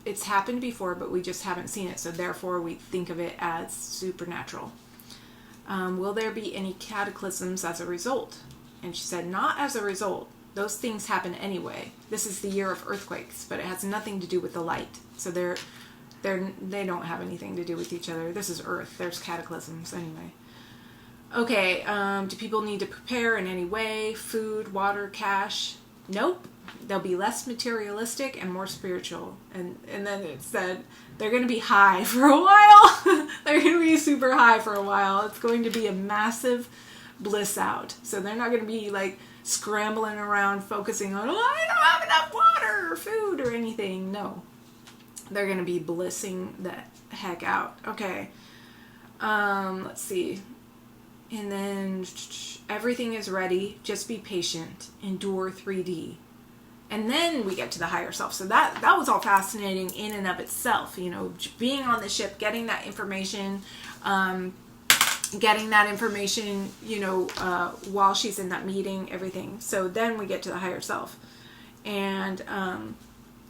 It's happened before, but we just haven't seen it, so therefore we think of it as supernatural. Will there be any cataclysms as a result? And she said, not as a result. Those things happen anyway. This is the year of earthquakes, but it has nothing to do with the light. So they don't have anything to do with each other. This is Earth. There's cataclysms anyway. Okay, do people need to prepare in any way? Food, water, cash? Nope. They'll be less materialistic and more spiritual. And then it said they're going to be high for a while. They're going to be super high for a while. It's going to be a massive bliss out. So they're not going to be like scrambling around focusing on, oh, I don't have enough water or food or anything. No. They're going to be blissing the heck out. Okay. Let's see. And then everything is ready. Just be patient. Endure 3D. And then we get to the higher self. So that was all fascinating in and of itself. You know, being on the ship, getting that information, you know, while she's in that meeting, everything. So then we get to the higher self. And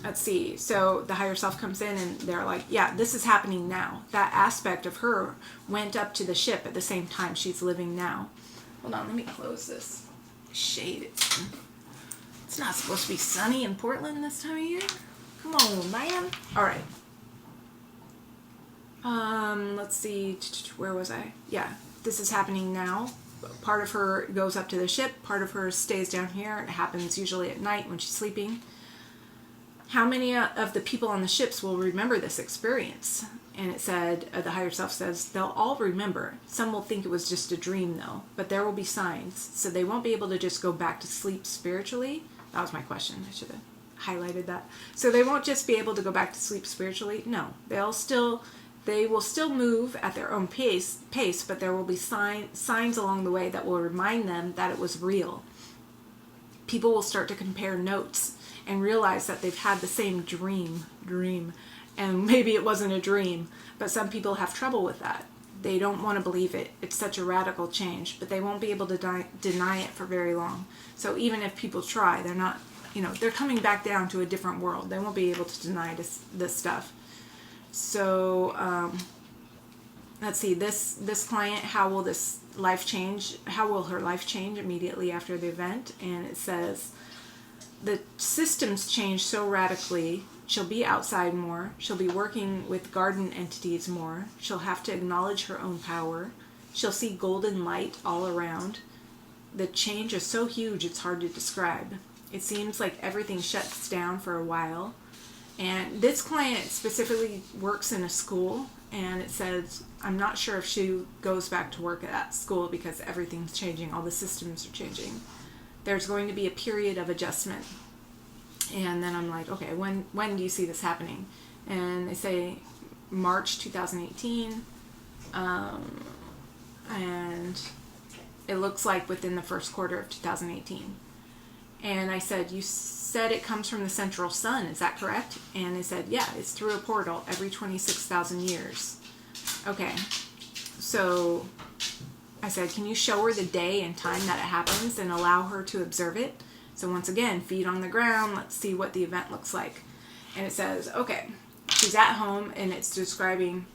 let's see. So the higher self comes in and they're like, yeah, this is happening now. That aspect of her went up to the ship at the same time she's living now. Hold on, let me close this shade. It's not supposed to be sunny in Portland this time of year. Come on, man. All right. Let's see. Where was I? Yeah, this is happening now. Part of her goes up to the ship. Part of her stays down here. It happens usually at night when she's sleeping. How many of the people on the ships will remember this experience? And it said, the higher self says, they'll all remember. Some will think it was just a dream though, but there will be signs. So they won't be able to just go back to sleep spiritually. That was my question. I should have highlighted that. So they won't just be able to go back to sleep spiritually. No, they will still move at their own pace, but there will be signs along the way that will remind them that it was real. People will start to compare notes and realize that they've had the same dream, and maybe it wasn't a dream, but some people have trouble with that. They don't want to believe it. It's such a radical change, but they won't be able to deny it for very long. So even if people try, they're not, you know, they're coming back down to a different world. They won't be able to deny this stuff. So let's see, this client, how will this life change? How will her life change immediately after the event? And it says, the systems change so radically. She'll be outside more. She'll be working with garden entities more. She'll have to acknowledge her own power. She'll see golden light all around. The change is so huge it's hard to describe. It seems like everything shuts down for a while. And this client specifically works in a school, and it says, I'm not sure if she goes back to work at that school because everything's changing. All the systems are changing. There's going to be a period of adjustment. And then I'm like, okay, when do you see this happening? And they say March 2018. And it looks like within the first quarter of 2018. And I said, you said it comes from the central sun, is that correct? And they said, yeah, it's through a portal every 26,000 years. Okay, so I said, can you show her the day and time that it happens and allow her to observe it? So once again, feet on the ground, let's see what the event looks like. And it says, okay, she's at home and it's describing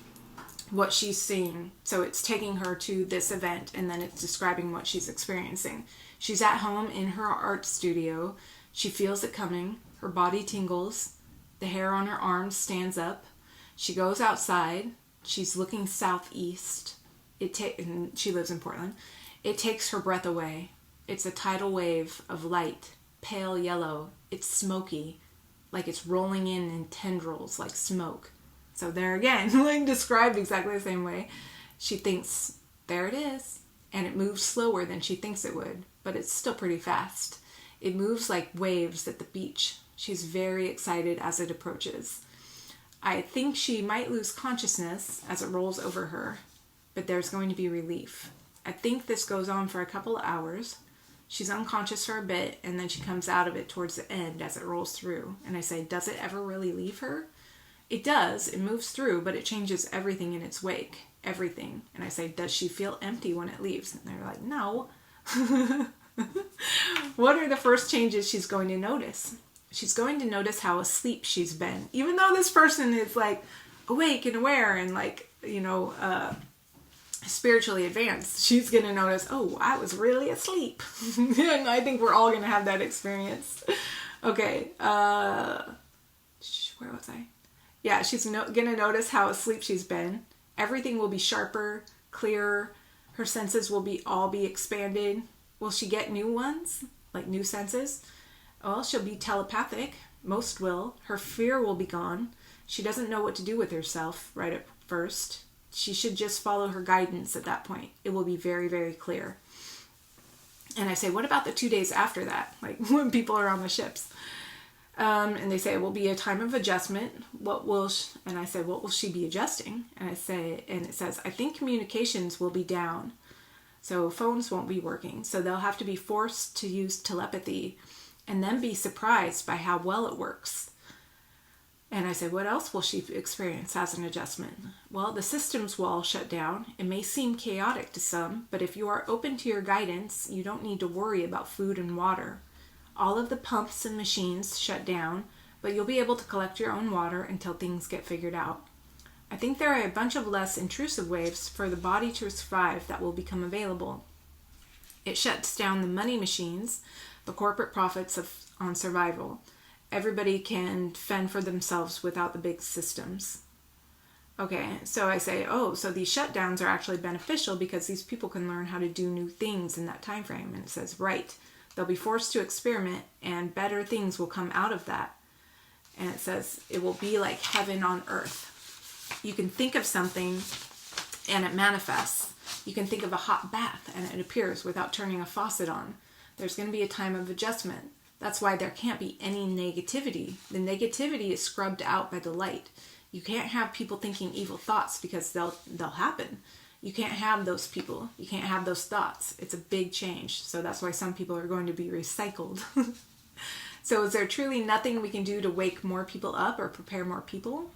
what she's seeing. So it's taking her to this event and then it's describing what she's experiencing. She's at home in her art studio. She feels it coming. Her body tingles. The hair on her arms stands up. She goes outside. She's looking southeast. And she lives in Portland. It takes her breath away. It's a tidal wave of light, pale yellow. It's smoky, like it's rolling in tendrils like smoke. So there again, like described exactly the same way. She thinks, there it is. And it moves slower than she thinks it would, but it's still pretty fast. It moves like waves at the beach. She's very excited as it approaches. I think she might lose consciousness as it rolls over her, but there's going to be relief. I think this goes on for a couple of hours. She's unconscious for a bit, and then she comes out of it towards the end as it rolls through. And I say, does it ever really leave her? It does. It moves through, but it changes everything in its wake. Everything. And I say, does she feel empty when it leaves? And they're like, no. What are the first changes she's going to notice? She's going to notice how asleep she's been. Even though this person is like awake and aware and like, spiritually advanced, she's going to notice, oh, I was really asleep. And I think we're all going to have that experience. Okay. Where was I? Yeah, she's going to notice how asleep she's been. Everything will be sharper, clearer. Her senses will all be expanded. Will she get new ones? Like new senses? Well, she'll be telepathic. Most will. Her fear will be gone. She doesn't know what to do with herself right at first. She should just follow her guidance at that point. It will be very, very clear. And I say, what about the 2 days after that? Like when people are on the ships. And they say it will be a time of adjustment. And I say, what will she be adjusting? And it says, I think communications will be down. So phones won't be working. So they'll have to be forced to use telepathy and then be surprised by how well it works. And I said, what else will she experience as an adjustment? Well, the systems will all shut down. It may seem chaotic to some, but if you are open to your guidance, you don't need to worry about food and water. All of the pumps and machines shut down, but you'll be able to collect your own water until things get figured out. I think there are a bunch of less intrusive ways for the body to survive that will become available. It shuts down the money machines, the corporate profits on survival. Everybody can fend for themselves without the big systems. Okay, so I say, so these shutdowns are actually beneficial because these people can learn how to do new things in that time frame. And it says, right, they'll be forced to experiment and better things will come out of that. And it says, it will be like heaven on earth. You can think of something and it manifests. You can think of a hot bath and it appears without turning a faucet on. There's going to be a time of adjustment. That's why there can't be any negativity. The negativity is scrubbed out by the light. You can't have people thinking evil thoughts because they'll happen. You can't have those people. You can't have those thoughts. It's a big change. So that's why some people are going to be recycled. So is there truly nothing we can do to wake more people up or prepare more people?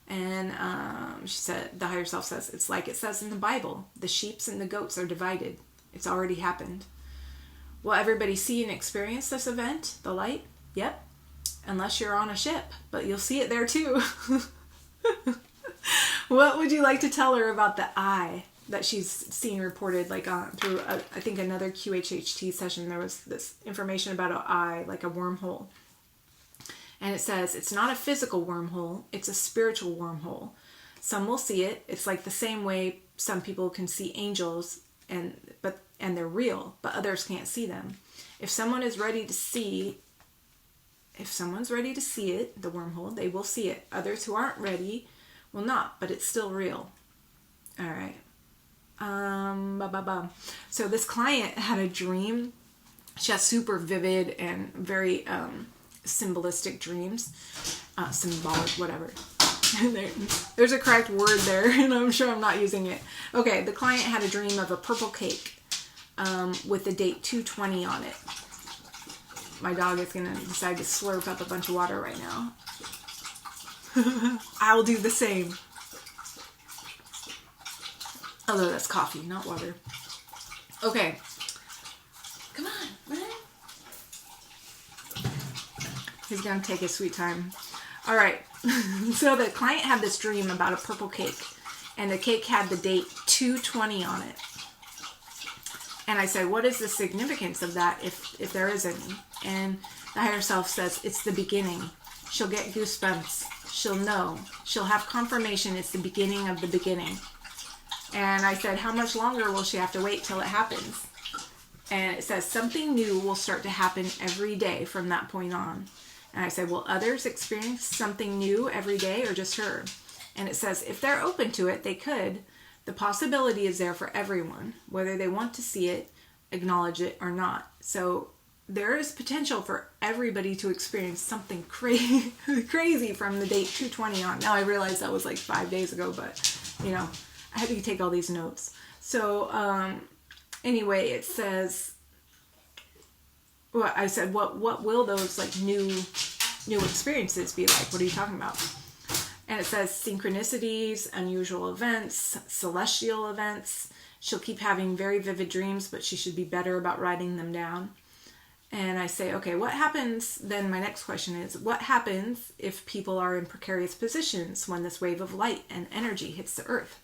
And she said, the higher self says, it's like it says in the Bible, the sheep and the goats are divided. It's already happened. Will everybody see and experience this event, the light? Yep. Unless you're on a ship, but you'll see it there too. What would you like to tell her about the eye that she's seen reported through, I think, another QHHT session? There was this information about an eye, like a wormhole. And it says, it's not a physical wormhole, it's a spiritual wormhole. Some will see it. It's like the same way some people can see angels and they're real, but others can't see them. If someone's ready to see it, the wormhole, they will see it. Others who aren't ready will not, but it's still real. All right. So this client had a dream. She has super vivid and very symbolistic dreams. Symbolic, whatever. There's a correct word there, and I'm sure I'm not using it. Okay, the client had a dream of a purple cake with the date 2/20 on it. My dog is going to decide to slurp up a bunch of water right now. I'll do the same. Although that's coffee, not water. Okay. Come on, man. He's going to take his sweet time. All right. So the client had this dream about a purple cake, and the cake had the date 2/20 on it. And I said, what is the significance of that, if there is any? And the higher self says, it's the beginning. She'll get goosebumps. She'll know. She'll have confirmation it's the beginning of the beginning. And I said, how much longer will she have to wait till it happens? And it says, something new will start to happen every day from that point on. And I said, will others experience something new every day or just her? And it says, if they're open to it, they could. The possibility is there for everyone, whether they want to see it, acknowledge it, or not. So there is potential for everybody to experience something crazy from the date 220 on. Now I realize that was like 5 days ago, but you know, I had to take all these notes. So anyway, it says, well, I said, what will those like new experiences be like? What are you talking about? And it says synchronicities, unusual events, celestial events. She'll keep having very vivid dreams, but she should be better about writing them down. And I say, okay, what happens? Then my next question is, what happens if people are in precarious positions when this wave of light and energy hits the earth?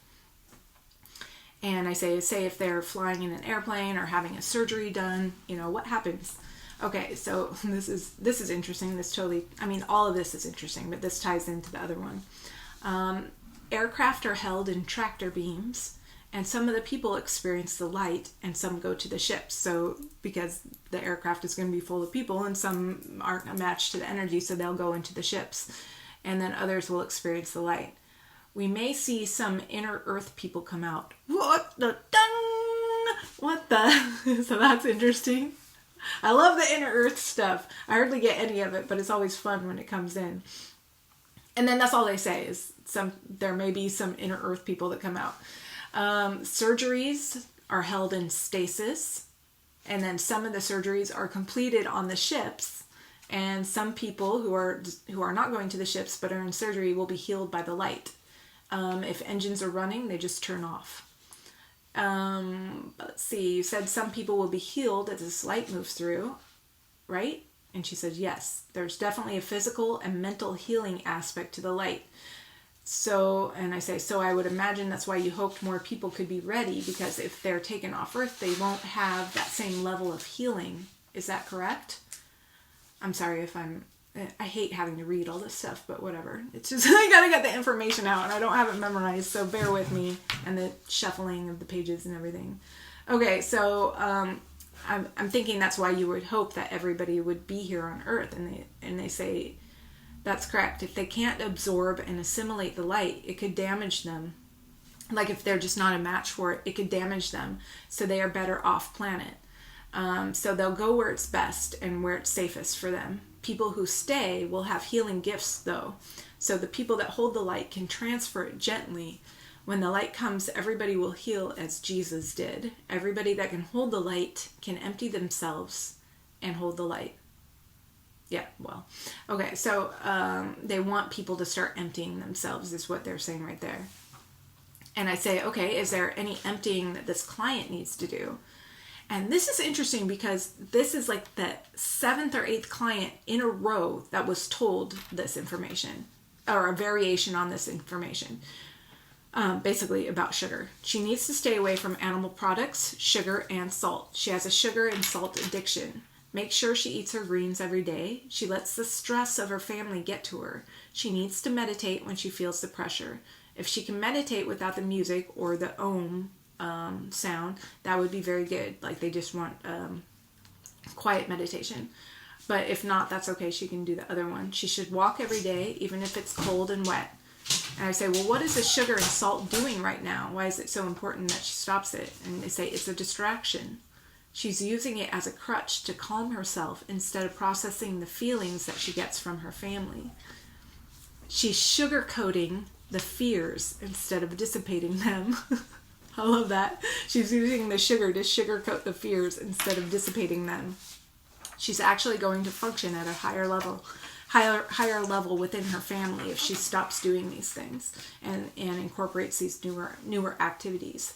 And I say if they're flying in an airplane or having a surgery done, you know, what happens? Okay, so this is interesting. This totally, I mean, all of this is interesting, but this ties into the other one. Aircraft are held in tractor beams, and some of the people experience the light and some go to the ships. So because the aircraft is going to be full of people and some aren't a match to the energy, so they'll go into the ships. And then others will experience the light. We may see some inner earth people come out. What the? So that's interesting. I love the inner earth stuff. I hardly get any of it, but it's always fun when it comes in. And then that's all they say is there may be some inner earth people that come out. Surgeries are held in stasis, and then some of the surgeries are completed on the ships, and some people who are not going to the ships but are in surgery will be healed by the light. If engines are running, they just turn off. Let's see, you said some people will be healed as this light moves through, right? And she said, yes, there's definitely a physical and mental healing aspect to the light. So, and I say, so I would imagine that's why you hoped more people could be ready, because if they're taken off Earth, they won't have that same level of healing. Is that correct? I'm sorry if I hate having to read all this stuff, but whatever. It's just, I gotta get the information out, and I don't have it memorized, so bear with me, and the shuffling of the pages and everything. Okay, so, I'm thinking that's why you would hope that everybody would be here on Earth, and they say, that's correct. If they can't absorb and assimilate the light, it could damage them. Like if they're just not a match for it, it could damage them. So they are better off planet. So they'll go where it's best and where it's safest for them. People who stay will have healing gifts though. So the people that hold the light can transfer it gently. When the light comes, everybody will heal as Jesus did. Everybody that can hold the light can empty themselves and hold the light. Yeah, well, okay, so they want people to start emptying themselves is what they're saying right there. And I say, okay, is there any emptying that this client needs to do? And this is interesting because this is like the 7th or 8th client in a row that was told this information, or a variation on this information, basically about sugar. She needs to stay away from animal products, sugar, and salt. She has a sugar and salt addiction. Make sure she eats her greens every day. She lets the stress of her family get to her. She needs to meditate when she feels the pressure. If she can meditate without the music or the om sound, that would be very good. Like they just want quiet meditation. But if not, that's okay. She can do the other one. She should walk every day, even if it's cold and wet. And I say, well, what is the sugar and salt doing right now? Why is it so important that she stops it? And they say, it's a distraction. She's using it as a crutch to calm herself instead of processing the feelings that she gets from her family. She's sugarcoating the fears instead of dissipating them. I love that. She's using the sugar to sugarcoat the fears instead of dissipating them. She's actually going to function at a higher level within her family if she stops doing these things and incorporates these newer activities.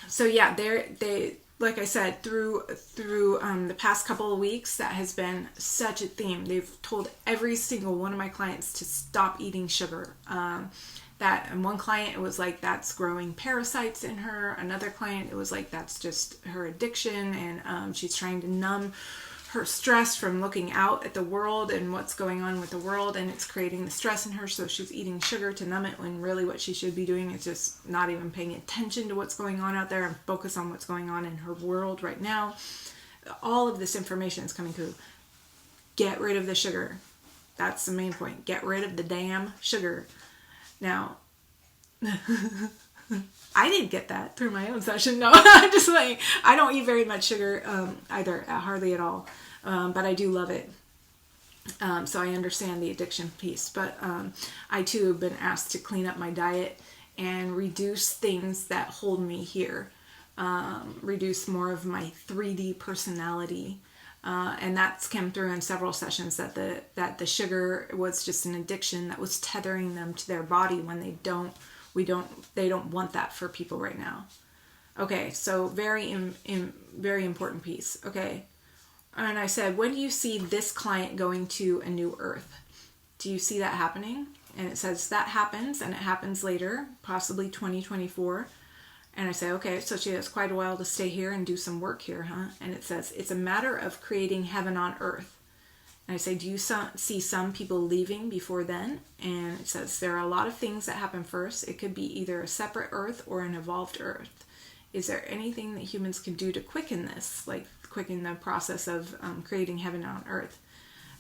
So yeah, they like I said, through the past couple of weeks, that has been such a theme. They've told every single one of my clients to stop eating sugar. And one client, it was like that's growing parasites in her. Another client, it was like that's just her addiction, and she's trying to numb her stress from looking out at the world and what's going on with the world, and it's creating the stress in her, so she's eating sugar to numb it, when really what she should be doing is just not even paying attention to what's going on out there and focus on what's going on in her world right now. All of this information is coming through. Get rid of the sugar. That's the main point. Get rid of the damn sugar. Now, I didn't get that through my own session. No, I'm just like, I don't eat very much sugar either, hardly at all. But I do love it. So I understand the addiction piece. But I too have been asked to clean up my diet and reduce things that hold me here. Reduce more of my 3D personality. And that's come through in several sessions that the sugar was just an addiction that was tethering them to their body when they don't want that for people right now. Okay, so very important piece. Okay, and I said, when do you see this client going to a new earth? Do you see that happening? And it says that happens, and it happens later, possibly 2024. And I say, okay, so she has quite a while to stay here and do some work here, huh? And it says, it's a matter of creating heaven on earth. And I say, do you see some people leaving before then? And it says, there are a lot of things that happen first. It could be either a separate earth or an evolved earth. Is there anything that humans can do to quicken this, like quicken the process of creating heaven on earth?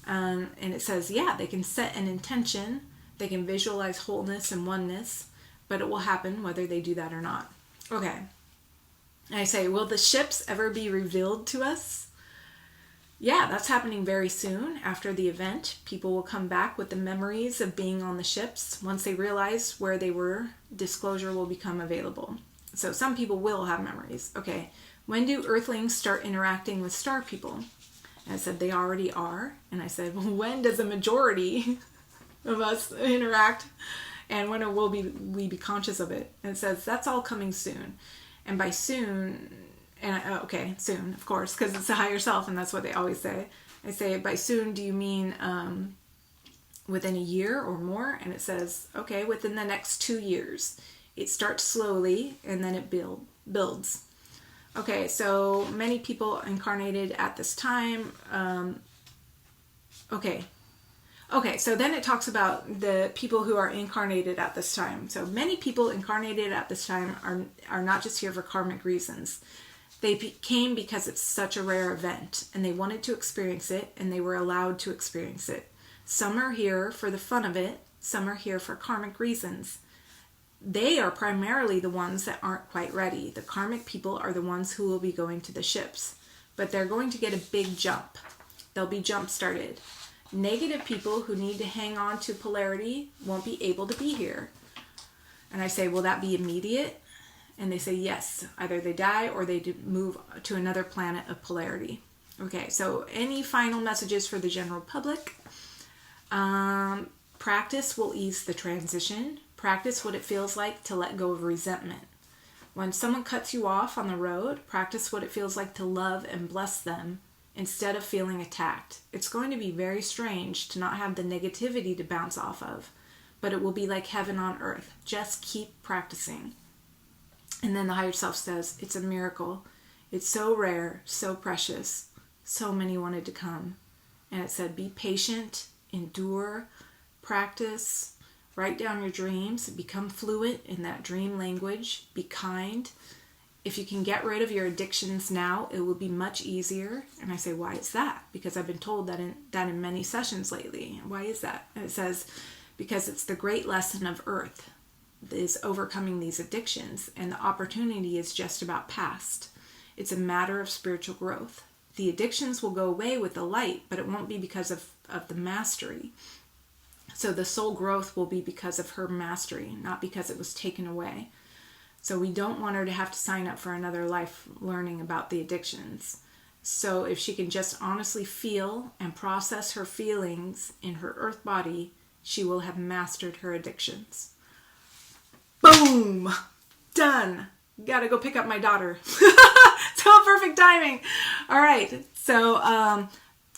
And it says, yeah, they can set an intention. They can visualize wholeness and oneness, but it will happen whether they do that or not. Okay. And I say, will the ships ever be revealed to us? Yeah, that's happening very soon after the event. People will come back with the memories of being on the ships. Once they realize where they were, disclosure will become available. So some people will have memories. Okay, when do Earthlings start interacting with star people? And I said, they already are. And I said, well, when does a majority of us interact? And when will we be conscious of it? And it says, that's all coming soon. And by soon... And soon, of course, because it's a higher self, and that's what they always say. I say, by soon, do you mean within a year or more? And it says, okay, within the next 2 years. It starts slowly, and then it builds. Okay, so many people incarnated at this time. Okay, so then it talks about the people who are incarnated at this time. So many people incarnated at this time are not just here for karmic reasons. They came because it's such a rare event, and they wanted to experience it, and they were allowed to experience it. Some are here for the fun of it. Some are here for karmic reasons. They are primarily the ones that aren't quite ready. The karmic people are the ones who will be going to the ships, but they're going to get a big jump. They'll be jump-started. Negative people who need to hang on to polarity won't be able to be here. And I say, will that be immediate? And they say yes, either they die or they move to another planet of polarity. Okay, so any final messages for the general public? Practice will ease the transition. Practice what it feels like to let go of resentment. When someone cuts you off on the road, practice what it feels like to love and bless them instead of feeling attacked. It's going to be very strange to not have the negativity to bounce off of, but it will be like heaven on earth. Just keep practicing. And then the higher self says, it's a miracle. It's so rare, so precious. So many wanted to come. And it said, be patient, endure, practice, write down your dreams, become fluent in that dream language, be kind. If you can get rid of your addictions now, it will be much easier. And I say, why is that? Because I've been told that in many sessions lately. Why is that? And it says, because it's the great lesson of earth. Is overcoming these addictions, and the opportunity is just about past. It's a matter of spiritual growth. The addictions will go away with the light, but it won't be because of the mastery. So the soul growth will be because of her mastery, not because it was taken away. So we don't want her to have to sign up for another life learning about the addictions. So if she can just honestly feel and process her feelings in her earth body, she will have mastered her addictions. Boom! Done. Gotta go pick up my daughter. So perfect timing. All right. So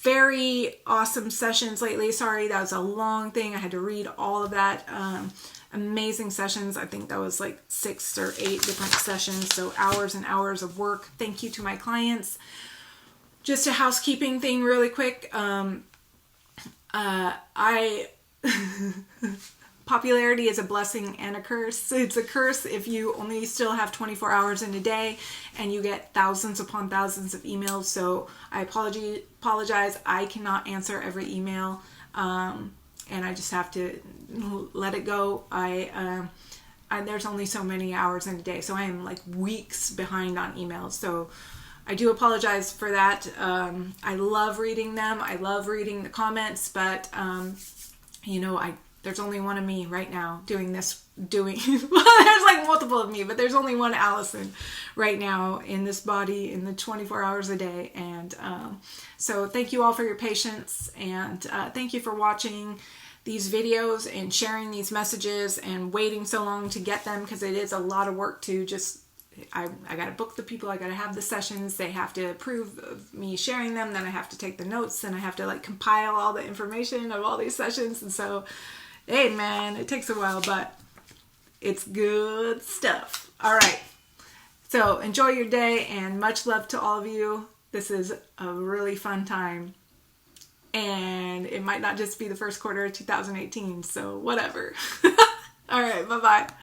very awesome sessions lately. Sorry, that was a long thing. I had to read all of that. Amazing sessions. I think that was like 6 or 8 different sessions. So hours and hours of work. Thank you to my clients. Just a housekeeping thing really quick. Popularity is a blessing and a curse. It's a curse if you only still have 24 hours in a day and you get thousands upon thousands of emails. So I apologize. I cannot answer every email, and I just have to let it go. there's only so many hours in a day, so I am like weeks behind on emails. So I do apologize for that. I love reading them. I love reading the comments, but there's only one of me right now doing well, there's like multiple of me, but there's only one Allison right now in this body in the 24 hours a day. And so thank you all for your patience, and thank you for watching these videos and sharing these messages and waiting so long to get them, because it is a lot of work to just, I got to book the people, I got to have the sessions, they have to approve of me sharing them, then I have to take the notes, then I have to like compile all the information of all these sessions. And so, hey man, it takes a while, but it's good stuff. All right. So enjoy your day, and much love to all of you. This is a really fun time, and it might not just be the first quarter of 2018, so whatever. All right. Bye-bye.